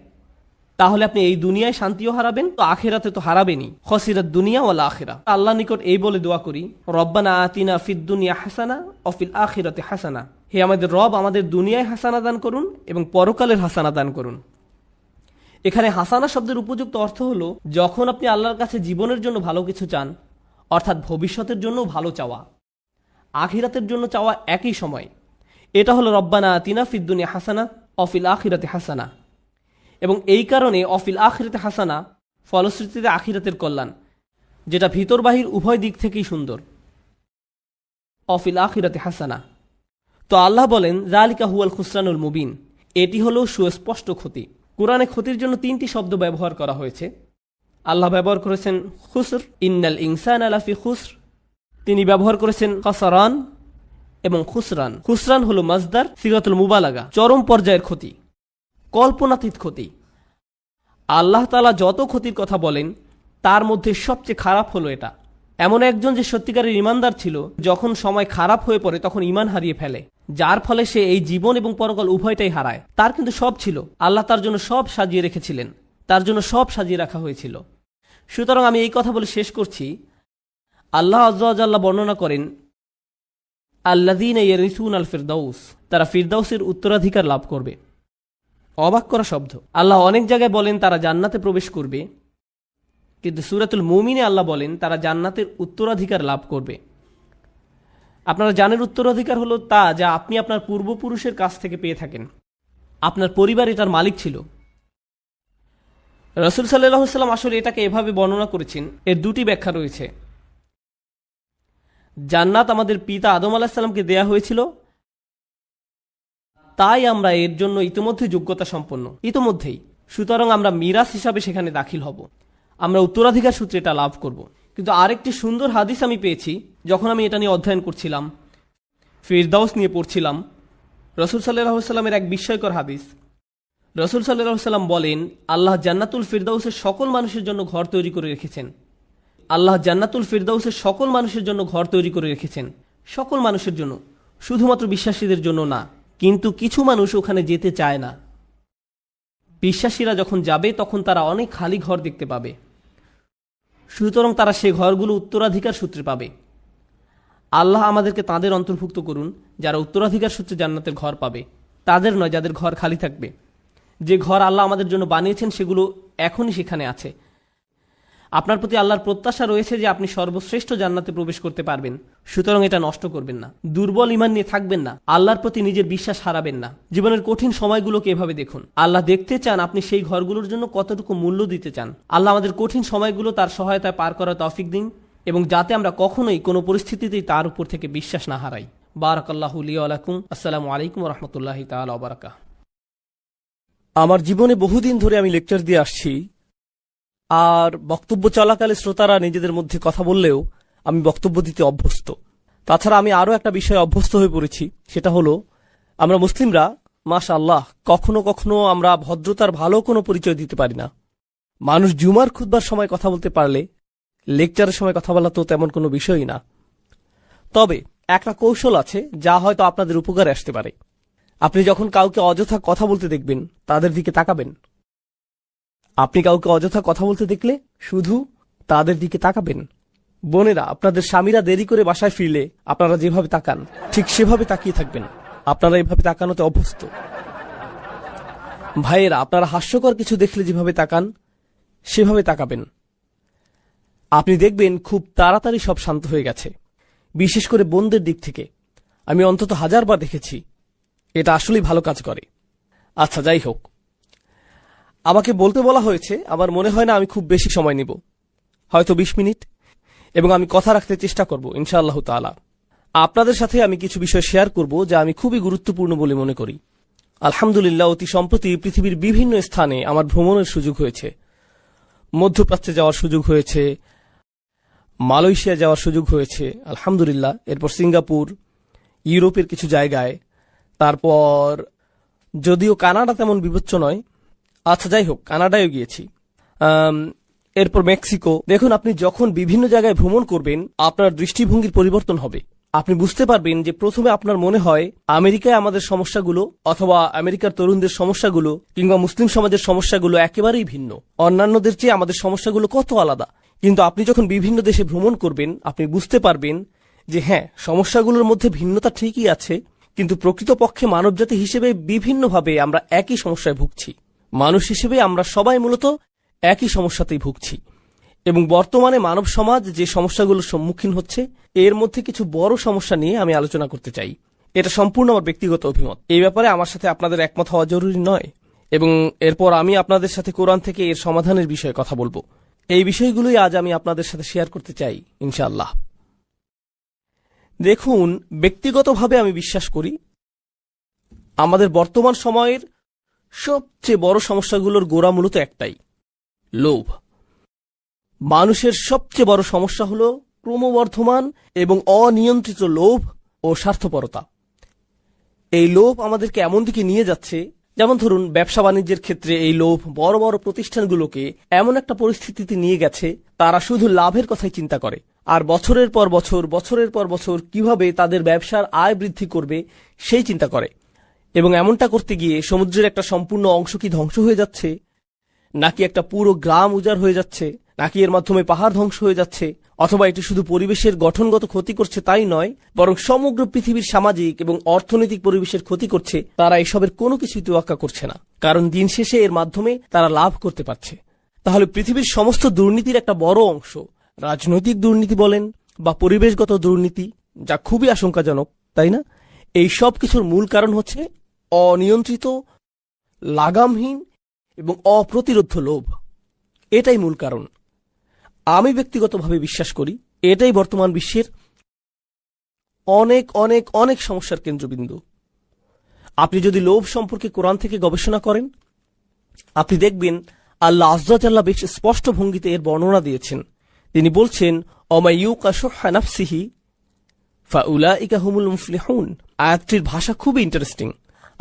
তাহলে আপনি এই দুনিয়ায় শান্তিও হারাবেন, তো আখিরাতে তো হারাবেনই। খসিরাত দুনিয়া ওয়াল আখিরা। আল্লাহর নিকট এই বলে দোয়া করি, রব্বানা আতিনা ফিদ দুনিয়া হাসানা ওয়া ফিল আখিরাতি হাসানা। হে আমাদের রব, আমাদের দুনিয়ায় হাসানা দান করুন এবং পরকালের হাসানা দান করুন। এখানে হাসানা শব্দের উপযুক্ত অর্থ হলো যখন আপনি আল্লাহর কাছে জীবনের জন্য ভালো কিছু চান, অর্থাৎ ভবিষ্যতের জন্য ভালো চাওয়া, আখিরাতের জন্য চাওয়া একই সময়। এটা হলো রব্বানা আতিনা ফিদ দুনিয়া হাসানা ওয়া ফিল আখিরাতি হাসানা। এবং এই কারণে অফিল আখিরাতে হাসানা, ফলশ্রুতিতে আখিরাতের কল্যাণ, যেটা ভিতর বাহির উভয় দিক থেকেই সুন্দর। অফিল আখিরাতে হাসানা। তো আল্লাহ বলেন যালিকা হুয়াল খুসরানুল মুবিন, এটি হলো সুস্পষ্ট ক্ষতি। কোরআনে ক্ষতির জন্য 3টি শব্দ ব্যবহার করা হয়েছে। আল্লাহ ব্যবহার করেছেন খুসর, ইন্নাল ইনসানা লাফি খুসর। তিনি ব্যবহার করেছেন খাসারান এবং খুসরান। খুসরান হলো মাজদার, সিগাতুল মুবালাগা, চরম পর্যায়ের ক্ষতি, কল্পনাতীত ক্ষতি। আল্লাহ তাআলা যত ক্ষতির কথা বলেন তার মধ্যে সবচেয়ে খারাপ হলো এটা। এমন একজন যে সত্যিকারের ইমানদার ছিল, যখন সময় খারাপ হয়ে পড়ে তখন ইমান হারিয়ে ফেলে, যার ফলে সে এই জীবন এবং পরকাল উভয়টাই হারায়। তার কিন্তু সব ছিল, আল্লাহ তার জন্য সব সাজিয়ে রেখেছিলেন, তার জন্য সব সাজিয়ে রাখা হয়েছিল। সুতরাং আমি এই কথা বলে শেষ করছি। আল্লাহ আযজা ওয়া জাল্লা বর্ণনা করেন আল্লাযীনা ইয়ারিসুনাল ফিরদাউস, তারা ফিরদাউসের উত্তরাধিকার লাভ করবে। অবাক করা শব্দ। আল্লাহ অনেক জায়গায় বলেন তারা জান্নাতে প্রবেশ করবে, কিন্তু সূরাতুল মুমিনে আল্লাহ বলেন তারা জান্নাতের উত্তরাধিকার লাভ করবে। আপনারা জানেন উত্তরাধিকার হলো তা যা আপনি আপনার পূর্বপুরুষের কাছ থেকে পেয়ে থাকেন। আপনার পরিবার এটার মালিক ছিল। রাসূল সাল্লাল্লাহু আলাইহি ওয়াসাল্লাম আসলে এটাকে এভাবে বর্ণনা করেছেন। এর 2টি ব্যাখ্যা রয়েছে। জান্নাত আমাদের পিতা আদম আলাইহিস সালামকে দেয়া হয়েছিল, তাই আমরা এর জন্য ইতিমধ্যেই যোগ্যতা সম্পন্ন, ইতিমধ্যেই। সুতরাং আমরা মিরাস হিসাবে সেখানে দাখিল হব, আমরা উত্তরাধিকার সূত্রে এটা লাভ করব। কিন্তু আরেকটি সুন্দর হাদিস আমি পেয়েছি যখন আমি এটা নিয়ে অধ্যয়ন করছিলাম, ফিরদাউস নিয়ে পড়ছিলাম। রাসূল সাল্লাল্লাহু আলাইহি ওয়াসাল্লামের এক বিস্ময়কর হাদিস। রাসূল সাল্লাল্লাহু আলাইহি ওয়াসাল্লাম বলেন আল্লাহ জান্নাতুল ফিরদাউসের সকল মানুষের জন্য ঘর তৈরি করে রেখেছেন। আল্লাহ জান্নাতুল ফিরদাউসের সকল মানুষের জন্য ঘর তৈরি করে রেখেছেন, সকল মানুষের জন্য, শুধুমাত্র বিশ্বাসীদের জন্য না। কিন্তু কিছু মানুষ ওখানে যেতে চায় না। বিশ্বাসীরা যখন যাবে তখন তারা অনেক খালি ঘর দেখতে পাবে, সুতরাং তারা সে ঘরগুলো উত্তরাধিকার সূত্রে পাবে। আল্লাহ আমাদেরকে তাদের অন্তর্ভুক্ত করুন যারা উত্তরাধিকার সূত্রে জান্নাতের ঘর পাবে। তাদের নয় যাদের ঘর খালি থাকবে। যে ঘর আল্লাহ আমাদের জন্য বানিয়েছেন সেগুলো এখনই সেখানে আছে। আপনার প্রতি আল্লাহর প্রত্যাশা রয়েছে যে আপনি সর্বশ্রেষ্ঠ জান্নাতে প্রবেশ করতে পারবেন, সুতরাং এটা নষ্ট করবেন না। দুর্বল ঈমান নিয়ে থাকবেন না, আল্লাহর প্রতি নিজের বিশ্বাস হারাবেন না। জীবনের কঠিন সময়গুলোকে এভাবে দেখুন, আল্লাহ দেখতে চান আপনি সেই ঘরগুলোর জন্য কতটুকু মূল্য দিতে চান। আল্লাহ আমাদের কঠিন সময়গুলো তার সহায়তায় পার করার তৌফিক দিন, এবং যাতে আমরা কখনোই কোনো পরিস্থিতিতেই তার উপর থেকে বিশ্বাস না হারাই। বারাকাল্লাহু লি ওয়া লাকুম। আসসালামু আলাইকুম ওয়া রাহমাতুল্লাহি তাআলা ওয়া বারাকাতুহু। আমার জীবনে বহুদিন ধরে আমি লেকচার দিয়ে আসছি, আর বক্তব্য চলাকালে শ্রোতারা নিজেদের মধ্যে কথা বললেও আমি বক্তব্য দিতে অভ্যস্ত। তাছাড়া আমি আরও একটা বিষয়ে অভ্যস্ত হয়ে পড়েছি, সেটা হলো আমরা মুসলিমরা মাশাআল্লাহ কখনো কখনো আমরা ভদ্রতার ভালো কোনো পরিচয় দিতে পারি না। মানুষ জুমার খুতবার সময় কথা বলতে পারলে লেকচারের সময় কথা বলা তো তেমন কোনো বিষয়ই না। তবে একটা কৌশল আছে যা হয়তো আপনাদের উপকারে আসতে পারে। আপনি যখন কাউকে অযথা কথা বলতে দেখবেন তাদের দিকে তাকাবেন। আপনি কাউকে অযথা কথা বলতে দেখলে শুধু তাদের দিকে তাকাবেন। বোনেরা, আপনাদের স্বামীরা দেরি করে বাসায় ফিরলে আপনারা যেভাবে তাকান ঠিক সেভাবে তাকিয়ে থাকবেন। আপনারা এভাবে তাকানোতে অভ্যস্ত। ভাইয়েরা, আপনারা হাস্যকর কিছু দেখলে যেভাবে তাকান সেভাবে তাকাবেন। আপনি দেখবেন খুব তাড়াতাড়ি সব শান্ত হয়ে গেছে। বিশেষ করে বোনদের দিক থেকে আমি অন্তত 1000 বার দেখেছি। এটা আসলেই ভালো কাজ করে। আচ্ছা, যাই হোক, আমাকে বলতে বলা হয়েছে। আমার মনে হয় না আমি খুব বেশি সময় নিব, হয়তো 20 মিনিট, এবং আমি কথা রাখতে চেষ্টা করব ইনশাআল্লাহ তাআলা। আপনাদের সাথে আমি কিছু বিষয় শেয়ার করব যা আমি খুবই গুরুত্বপূর্ণ বলে মনে করি। আলহামদুলিল্লাহ, অতি সম্প্রতি পৃথিবীর বিভিন্ন স্থানে আমার ভ্রমণের সুযোগ হয়েছে। মধ্যপ্রাচ্যে যাওয়ার সুযোগ হয়েছে, মালয়েশিয়া যাওয়ার সুযোগ হয়েছে আলহামদুলিল্লাহ, এরপর সিঙ্গাপুর, ইউরোপের কিছু জায়গায়, তারপর যদিও কানাডা তেমন বিবেচ্য নয়, আচ্ছা যাই হোক, কানাডায়ও গিয়েছি, এরপর মেক্সিকো। দেখুন, আপনি যখন বিভিন্ন জায়গায় ভ্রমণ করবেন আপনার দৃষ্টিভঙ্গির পরিবর্তন হবে। আপনি বুঝতে পারবেন যে প্রথমে আপনার মনে হয় আমেরিকায় আমাদের সমস্যাগুলো অথবা আমেরিকার তরুণদের সমস্যাগুলো কিংবা মুসলিম সমাজের সমস্যাগুলো একেবারেই ভিন্ন, অন্যান্যদের চেয়ে আমাদের সমস্যাগুলো কত আলাদা। কিন্তু আপনি যখন বিভিন্ন দেশে ভ্রমণ করবেন আপনি বুঝতে পারবেন যে হ্যাঁ, সমস্যাগুলোর মধ্যে ভিন্নতা ঠিকই আছে, কিন্তু প্রকৃতপক্ষে মানবজাতি হিসেবে বিভিন্নভাবে আমরা একই সমস্যায় ভুগছি। মানুষ হিসেবে আমরা সবাই মূলত একই সমস্যাতেই ভুগছি। এবং বর্তমানে মানব সমাজ যে সমস্যাগুলোর সম্মুখীন হচ্ছে এর মধ্যে কিছু বড় সমস্যা নিয়ে আমি আলোচনা করতে চাই। এটা সম্পূর্ণ আমার ব্যক্তিগত অভিমত। এই ব্যাপারে আমার সাথে আপনাদের একমত হওয়া জরুরি নয়, এবং এরপর আমি আপনাদের সাথে কোরআন থেকে এর সমাধানের বিষয়ে কথা বলবো। এই বিষয়গুলোই আজ আমি আপনাদের সাথে শেয়ার করতে চাই ইনশাআল্লাহ। দেখুন, ব্যক্তিগতভাবে আমি বিশ্বাস করি আমাদের বর্তমান সময়ের সবচেয়ে বড় সমস্যাগুলোর গোড়া মূলত একটাই, লোভ। মানুষের সবচেয়ে বড় সমস্যা হল ক্রমবর্ধমান এবং অনিয়ন্ত্রিত লোভ ও স্বার্থপরতা। এই লোভ আমাদেরকে এমন দিকে নিয়ে যাচ্ছে, যেমন ধরুন ব্যবসা বাণিজ্যের ক্ষেত্রে এই লোভ বড় বড় প্রতিষ্ঠানগুলোকে এমন একটা পরিস্থিতিতে নিয়ে গেছে তারা শুধু লাভের কথাই চিন্তা করে, আর বছরের পর বছর কিভাবে তাদের ব্যবসার আয় বৃদ্ধি করবে সেই চিন্তা করে। এবং এমনটা করতে গিয়ে সমুদ্রের একটা সম্পূর্ণ অংশ কি ধ্বংস হয়ে যাচ্ছে, নাকি একটা পুরো গ্রাম উজাড় হয়ে যাচ্ছে, নাকি এর মাধ্যমে পাহাড় ধ্বংস হয়ে যাচ্ছে, অথবা এটি শুধু পরিবেশের গঠনগত ক্ষতি করছে তাই নয়, বরং সমগ্র পৃথিবীর সামাজিক এবং অর্থনৈতিক পরিবেশের ক্ষতি করছে, তারা এসবের কোনো কিছুই তোয়াক্কা করছে না, কারণ দিন শেষে এর মাধ্যমে তারা লাভ করতে পারছে। তাহলে পৃথিবীর সমস্ত দুর্নীতির একটা বড় অংশ, রাজনৈতিক দুর্নীতি বলেন বা পরিবেশগত দুর্নীতি, যা খুবই আশঙ্কাজনক, তাই না? এই সব কিছুর মূল কারণ হচ্ছে অনিয়ন্ত্রিত, লাগামহীন এবং অপ্রতিরোধ্য লোভ। এটাই মূল কারণ। আমি ব্যক্তিগতভাবে বিশ্বাস করি এটাই বর্তমান বিশ্বের অনেক অনেক অনেক সমস্যার কেন্দ্রবিন্দু। আপনি যদি লোভ সম্পর্কে কোরআন থেকে গবেষণা করেন আপনি দেখবেন আল্লাহ আযজা জাল্লা বেশ স্পষ্ট ভঙ্গিতে এর বর্ণনা দিয়েছেন। তিনি বলছেন, অমাইয়ুকা শুহা নাফসিহি ফাউলাইকা হুমুল মুফলিহুন। আয়াতটির ভাষা খুবই ইন্টারেস্টিং।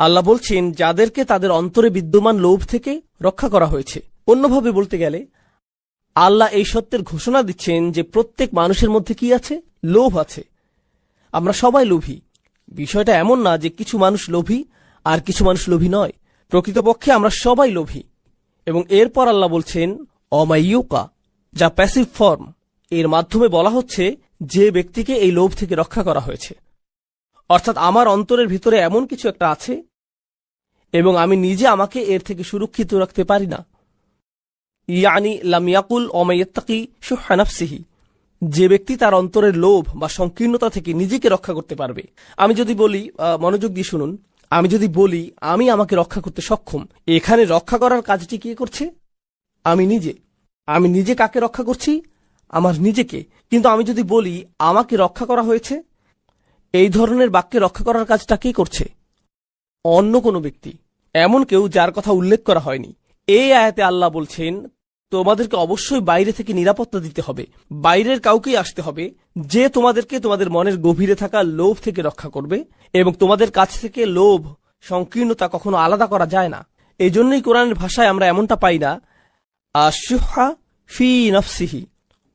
আল্লাহ বলছেন যাদেরকে তাদের অন্তরে বিদ্যমান লোভ থেকে রক্ষা করা হয়েছে। অন্যভাবে বলতে গেলে আল্লাহ এই সত্যের ঘোষণা দিচ্ছেন যে প্রত্যেক মানুষের মধ্যে কি আছে? লোভ আছে। আমরা সবাই লোভী। বিষয়টা এমন না যে কিছু মানুষ লোভী আর কিছু মানুষ লোভী নয়। প্রকৃতপক্ষে আমরা সবাই লোভী। এবং এরপর আল্লাহ বলছেন অমাইয়ুকা, যা প্যাসিভ ফর্ম। এর মাধ্যমে বলা হচ্ছে যে ব্যক্তিকে এই লোভ থেকে রক্ষা করা হয়েছে। অর্থাৎ আমার অন্তরের ভিতরে এমন কিছু একটা আছে এবং আমি নিজে আমাকে এর থেকে সুরক্ষিত রাখতে পারি না। ইয়ানি লাম ইয়াকুল ওয়া ইয়াত্তাকি শুহা নাফসিহি, যে ব্যক্তি তার অন্তরের লোভ বা সংকীর্ণতা থেকে নিজেকে রক্ষা করতে পারবে। আমি যদি বলি, মনোযোগ দিয়ে শুনুন, আমি যদি বলি আমি আমাকে রক্ষা করতে সক্ষম, এখানে রক্ষা করার কাজটি কে করছে? আমি নিজে। আমি নিজে কাকে রক্ষা করছি? আমার নিজেকে। কিন্তু আমি যদি বলি আমাকে রক্ষা করা হয়েছে, এই ধরনের বাক্যে রক্ষা করার কাজটা কে করছে? অন্য কোনো ব্যক্তি, এমন কেউ যার কথা উল্লেখ করা হয়নি। এই আয়াতে আল্লাহ বলছেন তোমাদেরকে অবশ্যই বাইরে থেকে নিরাপত্তা দিতে হবে, বাইরের কাউকেই আসতে হবে যে তোমাদেরকে তোমাদের মনের গভীরে থাকা লোভ থেকে রক্ষা করবে, এবং তোমাদের কাছ থেকে লোভ সংকীর্ণতা কখনো আলাদা করা যায় না। এই জন্যই কোরআনের ভাষায় আমরা এমনটা পাই না আশুহা ফি নফসিহি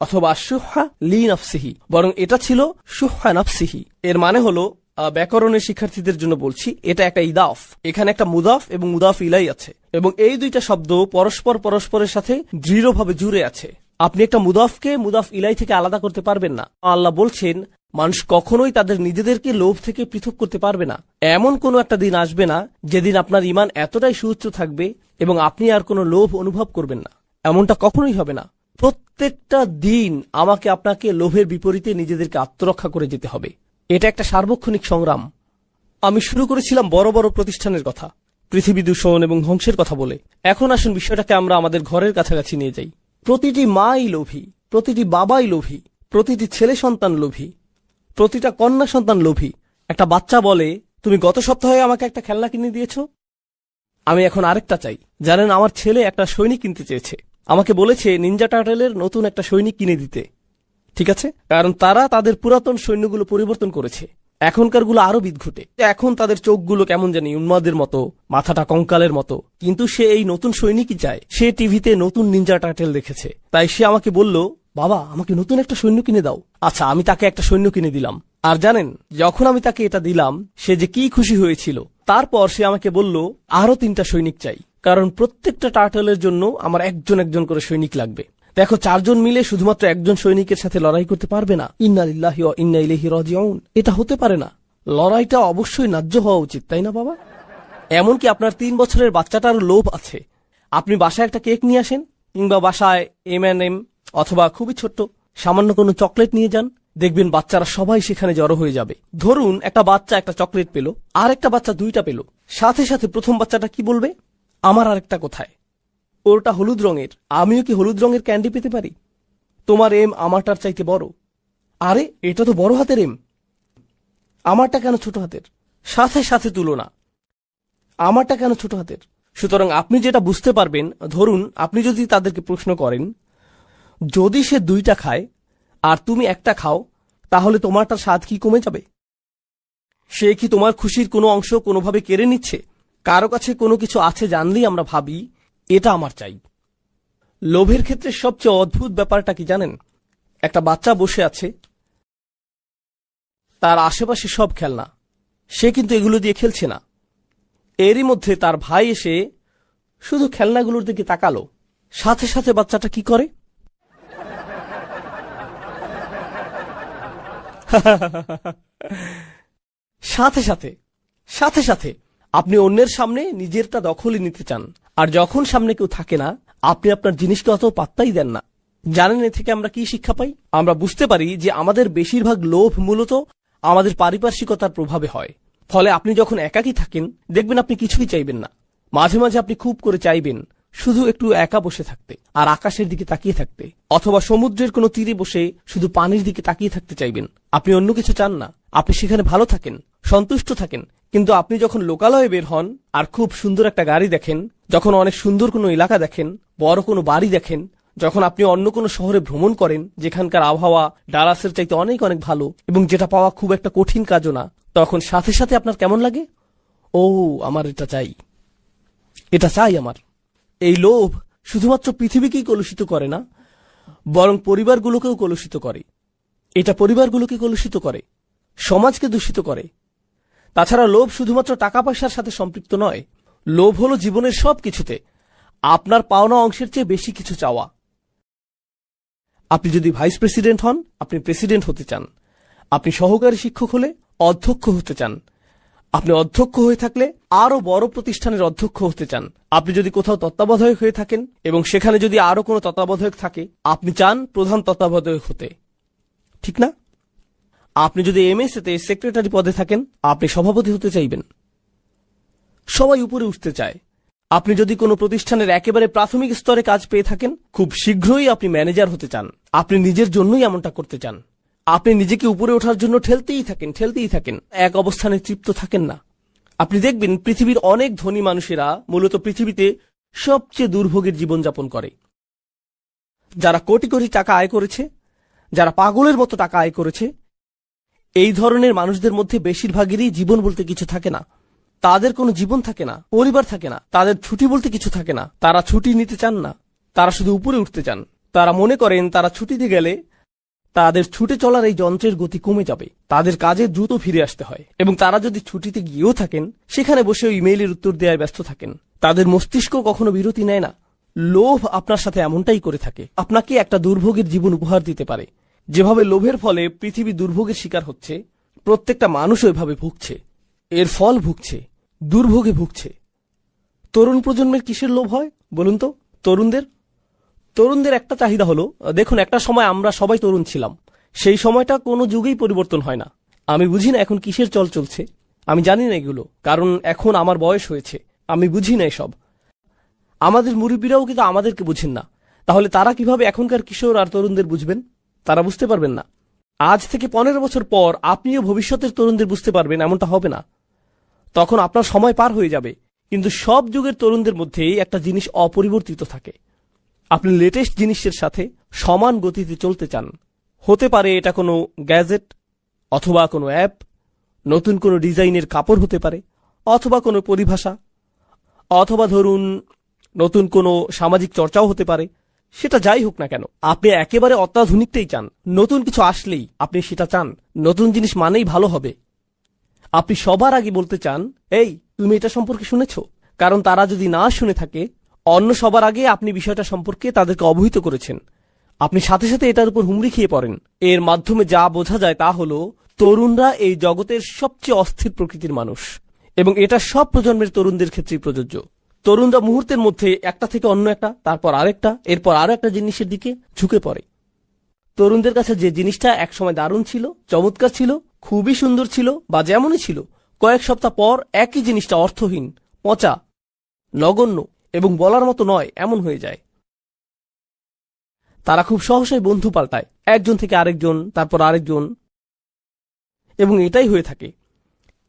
অথবা আশুহা লি নফসিহি, বরং এটা ছিল শুহা নফসিহি। এর মানে হলো, ব্যাকরণের শিক্ষার্থীদের জন্য বলছি, এটা একটা ইদাফ, এখানে একটা মুদাফ এবং মুদাফ ইলাই আছে, এবং এই দুইটা শব্দ পরস্পরের সাথে দৃঢ়ভাবে জুড়ে আছে। আপনি একটা মুদাফকে মুদাফ ইলাই থেকে আলাদা করতে পারবেন না। আল্লাহ বলছেন মানুষ কখনোই তাদের নিজেদেরকে লোভ থেকে পৃথক করতে পারবে না। এমন কোনো একটা দিন আসবে না যেদিন আপনার ঈমান এতটাই সুউচ্চ থাকবে এবং আপনি আর কোনো লোভ অনুভব করবেন না। এমনটা কখনোই হবে না। প্রত্যেকটা দিন আমাকে আপনাকে লোভের বিপরীতে নিজেদেরকে আত্মরক্ষা করে যেতে হবে। এটা একটা সার্বক্ষণিক সংগ্রাম। আমি শুরু করেছিলাম বড় বড় প্রতিষ্ঠানের কথা, পৃথিবী দূষণ এবং ধ্বংসের কথা বলে। এখন আসুন বিষয়টাকে আমরা আমাদের ঘরের কাছাকাছি নিয়ে যাই। প্রতিটি মাই লোভী, প্রতিটি বাবাই লোভী, প্রতিটি ছেলে সন্তান লোভী, প্রতিটা কন্যা সন্তান লোভী। একটা বাচ্চা বলে, তুমি গত সপ্তাহে আমাকে একটা খেলনা কিনে দিয়েছ, আমি এখন আরেকটা চাই। জানেন, আমার ছেলে একটা সৈনিক কিনতে চেয়েছে, আমাকে বলেছে নিনজা টার্টেলের নতুন একটা সৈনিক কিনে দিতে। ঠিক আছে, কারণ তারা তাদের পুরাতন সৈন্যগুলো পরিবর্তন করেছে, এখনকারগুলো আরো বিদঘুটে। এখন তাদের চোখগুলো কেমন জানি উন্মাদের মতো, মাথাটা কঙ্কালের মতো, কিন্তু সে এই নতুন সৈনিকই চায়। সে টিভিতে নতুন নিনজা টার্টেল দেখেছে, তাই সে আমাকে বলল, বাবা আমাকে নতুন একটা সৈন্য কিনে দাও। আচ্ছা, আমি তাকে একটা সৈন্য কিনে দিলাম। আর জানেন, যখন আমি তাকে এটা দিলাম সে যে কি খুশি হয়েছিল। তারপর সে আমাকে বলল আরো 3টা সৈনিক চাই, কারণ প্রত্যেকটা টার্টেলের জন্য আমার একজন একজন করে সৈনিক লাগবে। দেখো, 4 জন মিলে শুধুমাত্র একজন সৈনিকের সাথে লড়াই করতে পারবে না। ইন্না লিল্লাহি ওয়া ইন্না ইলাইহি রাজিউন, এটা হতে পারে না। লড়াইটা অবশ্যই ন্যায্য হওয়া উচিত, তাই না বাবা? এমনকি আপনার 3 বছরের বাচ্চাটারও লোভ আছে। আপনি বাসায় একটা কেক নিয়ে আসেন, কিংবা বাসায় M&M অথবা খুবই ছোট্ট সামান্য কোনো চকলেট নিয়ে যান, দেখবেন বাচ্চারা সবাই সেখানে জড়ো হয়ে যাবে। ধরুন একটা বাচ্চা একটা চকলেট পেল, আর একটা বাচ্চা 2টা পেল, সাথে সাথে প্রথম বাচ্চাটা কি বলবে? আমার আরেকটা কোথায়? ওরটা হলুদ রঙের, আমিও কি হলুদ রঙের ক্যান্ডি পেতে পারি? তোমার এম আমারটার চাইতে বড়। আরে এটা তো বড় হাতের এম, আমারটা কেন ছোট হাতের? সাথে সাথে তুলনা, আমারটা কেন ছোট হাতের? সুতরাং আপনি যেটা বুঝতে পারবেন, ধরুন আপনি যদি তাদেরকে প্রশ্ন করেন, যদি সে 2টা খায় আর তুমি একটা খাও, তাহলে তোমারটার স্বাদ কি কমে যাবে? সে কি তোমার খুশির কোনো অংশ কোনোভাবে কেড়ে নিচ্ছে? কারো কাছে কোনো কিছু আছে জানলেই আমরা ভাবি এটা আমার চাই। লোভের ক্ষেত্রে সবচেয়ে অদ্ভুত ব্যাপারটা কি জানেন? একটা বাচ্চা বসে আছে, তার আশেপাশে সব খেলনা, সে কিন্তু এগুলো দিয়ে খেলছে না। এরই মধ্যে তার ভাই এসে শুধু খেলনাগুলোর দিকে তাকালো, সাথে সাথে বাচ্চাটা কি করে? সাথে সাথে আপনি অন্যের সামনে নিজেরটা দখলে নিতে চান, আর যখন সামনে কেউ থাকে না আপনি আপনার জিনিসকে অত পাত্তাই দেন না। জানেন এ থেকে আমরা কি শিক্ষা পাই? আমরা বুঝতে পারি যে আমাদের বেশিরভাগ লোভ মূলত আমাদের পারিপার্শ্বিকতার প্রভাবে হয়। ফলে আপনি যখন একাকী থাকেন দেখবেন আপনি কিছুই চাইবেন না। মাঝে মাঝে আপনি খুব করে চাইবেন শুধু একটু একা বসে থাকতে আর আকাশের দিকে তাকিয়ে থাকতে, অথবা সমুদ্রের কোনো তীরে বসে শুধু পানির দিকে তাকিয়ে থাকতে চাইবেন। আপনি অন্য কিছু চান না, আপনি সেখানে ভালো থাকেন, সন্তুষ্ট থাকেন। কিন্তু আপনি যখন লোকালয়ে বের হন আর খুব সুন্দর একটা গাড়ি দেখেন, যখন অনেক সুন্দর কোনো এলাকা দেখেন, বড় কোনো বাড়ি দেখেন, যখন আপনি অন্য কোনো শহরে ভ্রমণ করেন যেখানকার আবহাওয়া ডালাসের চাইতে অনেক অনেক ভালো এবং যেটা পাওয়া খুব একটা কঠিন কাজও না, তখন সাথে সাথে আপনার কেমন লাগে? ও, আমার এটা চাই, এটা চাই আমার। এই লোভ শুধুমাত্র পৃথিবীকেই কলুষিত করে না, বরং পরিবারগুলোকেও কলুষিত করে। এটা পরিবারগুলোকে কলুষিত করে, সমাজকে দূষিত করে। তাছাড়া লোভ শুধুমাত্র টাকা পয়সার সাথে সম্পৃক্ত নয়, লোভ হলো জীবনের সব কিছুতে আপনার পাওনা অংশের চেয়ে বেশি কিছু চাওয়া। আপনি যদি ভাইস প্রেসিডেন্ট হন, আপনি প্রেসিডেন্ট হতে চান। আপনি সহকারী শিক্ষক হলে অধ্যক্ষ হতে চান। আপনি অধ্যক্ষ হয়ে থাকলে আরো বড় প্রতিষ্ঠানের অধ্যক্ষ হতে চান। আপনি যদি কোথাও তত্ত্বাবধায়ক হয়ে থাকেন এবং সেখানে যদি আরো কোনো তত্ত্বাবধায়ক থাকে, আপনি চান প্রধান তত্ত্বাবধায়ক হতে, ঠিক না? আপনি যদি এমএসএ তে সেক্রেটারি পদে থাকেন, আপনি সভাপতি হতে চাইবেন। সবাই উপরে উঠতে চায়। আপনি যদি কোনো প্রতিষ্ঠানের একেবারে প্রাথমিক স্তরে কাজ পেয়ে থাকেন, খুব শীঘ্রই আপনি ম্যানেজার হতে চান। আপনি নিজের জন্যই এমনটা করতে চান। আপনি নিজেকে উপরে ওঠার জন্য ঠেলতেই থাকেন, এক অবস্থানে তৃপ্ত থাকেন না। আপনি দেখবেন পৃথিবীর অনেক ধনী মানুষেরা মূলত পৃথিবীতে সবচেয়ে দুর্ভোগের জীবনযাপন করে। যারা কোটি কোটি টাকা আয় করেছে, যারা পাগলের মতো টাকা আয় করেছে, এই ধরনের মানুষদের মধ্যে বেশিরভাগেরই জীবন বলতে কিছু থাকে না। তাদের কোনো জীবন থাকে না, পরিবার থাকে না, তাদের ছুটি বলতে কিছু থাকে না। তারা ছুটি নিতে চান না, তারা শুধু উপরে উঠতে চান। তারা মনে করেন তারা ছুটিতে গেলে তাদের ছুটে চলার এই যন্ত্রের গতি কমে যাবে, তাদের কাজে দ্রুত ফিরে আসতে হয়। এবং তারা যদি ছুটিতে গিয়েও থাকেন, সেখানে বসে ইমেইলের উত্তর দেওয়ায় ব্যস্ত থাকেন। তাদের মস্তিষ্ক কখনো বিরতি নেয় না। লোভ আপনার সাথে এমনটাই করে থাকে, আপনাকে একটা দুর্ভোগের জীবন উপহার দিতে পারে। যেভাবে লোভের ফলে পৃথিবী দুর্ভোগের শিকার হচ্ছে, প্রত্যেকটা মানুষ ওইভাবে ভুগছে, এর ফল ভুগছে, দুর্ভোগে ভুগছে। তরুণ প্রজন্মের কিসের লোভ হয় বলুন তো? তরুণদের একটা চাহিদা হলো, দেখুন একটা সময় আমরা সবাই তরুণ ছিলাম, সেই সময়টা কোনো যুগেই পরিবর্তন হয় না। আমি বুঝি না এখন কিসের চল চলছে, আমি জানি না এগুলো, কারণ এখন আমার বয়স হয়েছে, আমি বুঝি না এসব। আমাদের মুরব্বীরাও কিন্তু আমাদেরকে বুঝেন না, তাহলে তারা কিভাবে এখনকার কিশোর আর তরুণদের বুঝবেন? তারা বুঝতে পারবেন না। আজ থেকে 15 বছর পর আপনিও ভবিষ্যতের তরুণদের বুঝতে পারবেন, এমনটা হবে না। তখন আপনার সময় পার হয়ে যাবে। কিন্তু সব যুগের তরুণদের মধ্যেই একটা জিনিস অপরিবর্তিত থাকে, আপনি লেটেস্ট জিনিসের সাথে সমান গতিতে চলতে চান। হতে পারে এটা কোনো গ্যাজেট, অথবা কোনো অ্যাপ, নতুন কোনো ডিজাইনের কাপড় হতে পারে, অথবা কোনো পরিভাষা, অথবা ধরুন নতুন কোনো সামাজিক চর্চাও হতে পারে। সেটা যাই হোক না কেন, আপনি একেবারে অত্যাধুনিকটাই চান। নতুন কিছু আসলেই আপনি সেটা চান। নতুন জিনিস মানেই ভালো হবে। আপনি সবার আগে বলতে চান, এই তুমি এটা সম্পর্কে শুনেছ? কারণ তারা যদি না শুনে থাকে, অন্য সবার আগে আপনি বিষয়টা সম্পর্কে তাদেরকে অবহিত করেছেন। আপনি সাথে সাথে এটার উপর হুমড়ি খেয়ে পড়েন। এর মাধ্যমে যা বোঝা যায় তা হলো, তরুণরা এই জগতের সবচেয়ে অস্থির প্রকৃতির মানুষ, এবং এটা সব প্রজন্মের তরুণদের ক্ষেত্রেই প্রযোজ্য। তরুণরা মুহূর্তের মধ্যে একটা থেকে অন্য একটা, তারপর আরেকটা, এরপর আরো একটা জিনিসের দিকে ঝুঁকে পড়ে। তরুণদের কাছে যে জিনিসটা একসময় দারুণ ছিল, চমৎকার ছিল, খুবই সুন্দর ছিল, বা যেমনই ছিল, কয়েক সপ্তাহ পর একই জিনিসটা অর্থহীন, পচা, নগণ্য এবং বলার মতো নয় এমন হয়ে যায়। তারা খুব সহসাই বন্ধু পাল্টায়, একজন থেকে আরেকজন, তারপর আরেকজন, এবং এটাই হয়ে থাকে।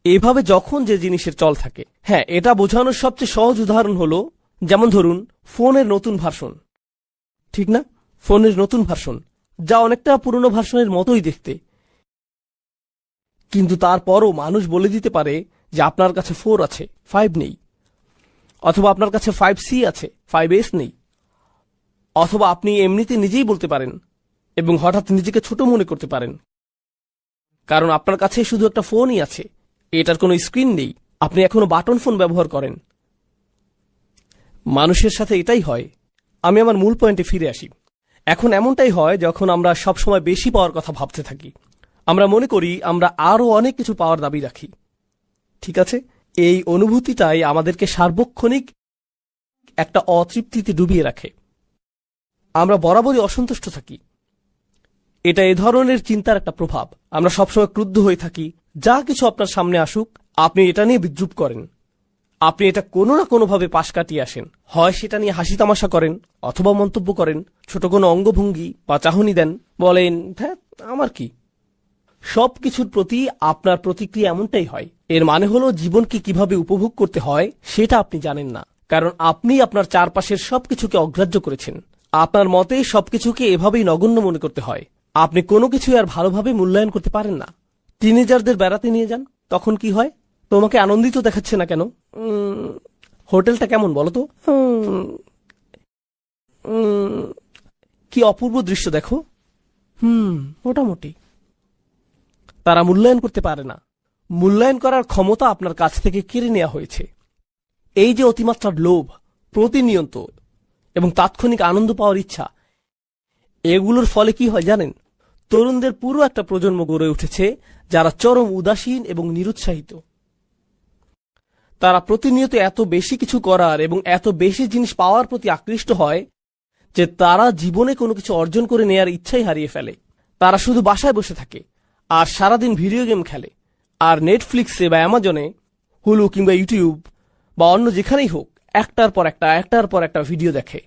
এভাবে যখন যে জিনিসের চল থাকে, হ্যাঁ, এটা বোঝানোর সবচেয়ে সহজ উদাহরণ হলো, যেমন ধরুন ফোনের নতুন ভার্সন, ঠিক না? ফোনের নতুন ভার্সন, যা অনেকটা পুরনো ভার্সনের মতোই দেখতে, কিন্তু তারপরও মানুষ বলে দিতে পারে যে আপনার কাছে 4 আছে, 5 নেই, অথবা আপনার কাছে 5C আছে, 5S নেই। অথবা আপনি এমনিতে নিজেই বলতে পারেন এবং হঠাৎ নিজেকে ছোট মনে করতে পারেন, কারণ আপনার কাছে শুধু একটা ফোনই আছে, এটার কোনো স্ক্রিন নেই, আপনি এখনো বাটন ফোন ব্যবহার করেন। মানুষের সাথে এটাই হয়। আমি আমার মূল পয়েন্টে ফিরে আসি। এখন এমনটাই হয় যখন আমরা সবসময় বেশি পাওয়ার কথা ভাবতে থাকি। আমরা মনে করি আমরা আরো অনেক কিছু পাওয়ার দাবি রাখি, ঠিক আছে? এই অনুভূতিটাই আমাদেরকে সার্বক্ষণিক একটা অতৃপ্তিতে ডুবিয়ে রাখে। আমরা বরাবরই অসন্তুষ্ট থাকি। এটা এ ধরনের চিন্তার একটা প্রভাব। আমরা সবসময় ক্রুদ্ধ হয়ে থাকি। যা কিছু আপনার সামনে আসুক, আপনি এটা নিয়ে বিদ্রুপ করেন। আপনি এটা কোনো না কোনোভাবে পাশ কাটিয়ে আসেন। হয় সেটা নিয়ে হাসি তামাশা করেন, অথবা মন্তব্য করেন, ছোট কোনো অঙ্গভঙ্গি বা চাহনি দেন, বলেন হ্যাঁ আমার কি। সবকিছুর প্রতি আপনার প্রতিক্রিয়া এমনটাই হয়। এর মানে হলো জীবনকে কিভাবে উপভোগ করতে হয় সেটা আপনি জানেন না, কারণ আপনি আপনার চারপাশের সবকিছুকে অগ্রাহ্য করেছেন। আপনার মতে সবকিছুকে এভাবেই নগণ্য মনে করতে হয়। আপনি কোনো কিছু আর ভালোভাবে মূল্যায়ন করতে পারেন না। টিনেজারদের বেড়াতে নিয়ে যান, তখন কি হয়? তোমাকে আনন্দিত দেখাচ্ছে না কেন? হোটেলটা কেমন বলো তো? কি অপূর্ব দৃশ্য দেখো। মোটামুটি। তারা মূল্যায়ন করতে পারে না। মূল্যায়ন করার ক্ষমতা আপনার কাছ থেকে কেড়ে নেওয়া হয়েছে। এই যে অতিমাত্রার লোভ, প্রতিনিয়ত এবং তাৎক্ষণিক আনন্দ পাওয়ার ইচ্ছা, এগুলোর ফলে কি হয় জানেন? তরুণদের পুরো একটা প্রজন্ম গড়ে উঠেছে যারা চরম উদাসীন এবং নিরুৎসাহিত। তারা প্রতিনিয়ত এত বেশি কিছু করার এবং এত বেশি জিনিস পাওয়ার প্রতি আকৃষ্ট হয় যে তারা জীবনে কোনো কিছু অর্জন করে নেয়ার ইচ্ছাই হারিয়ে ফেলে। তারা শুধু বাসায় বসে থাকে আর সারাদিন ভিডিও গেম খেলে, আর নেটফ্লিক্সে বা অ্যামাজনে, হুলু কিংবা ইউটিউব বা অন্য যেখানেই হোক একটার পর একটা ভিডিও দেখে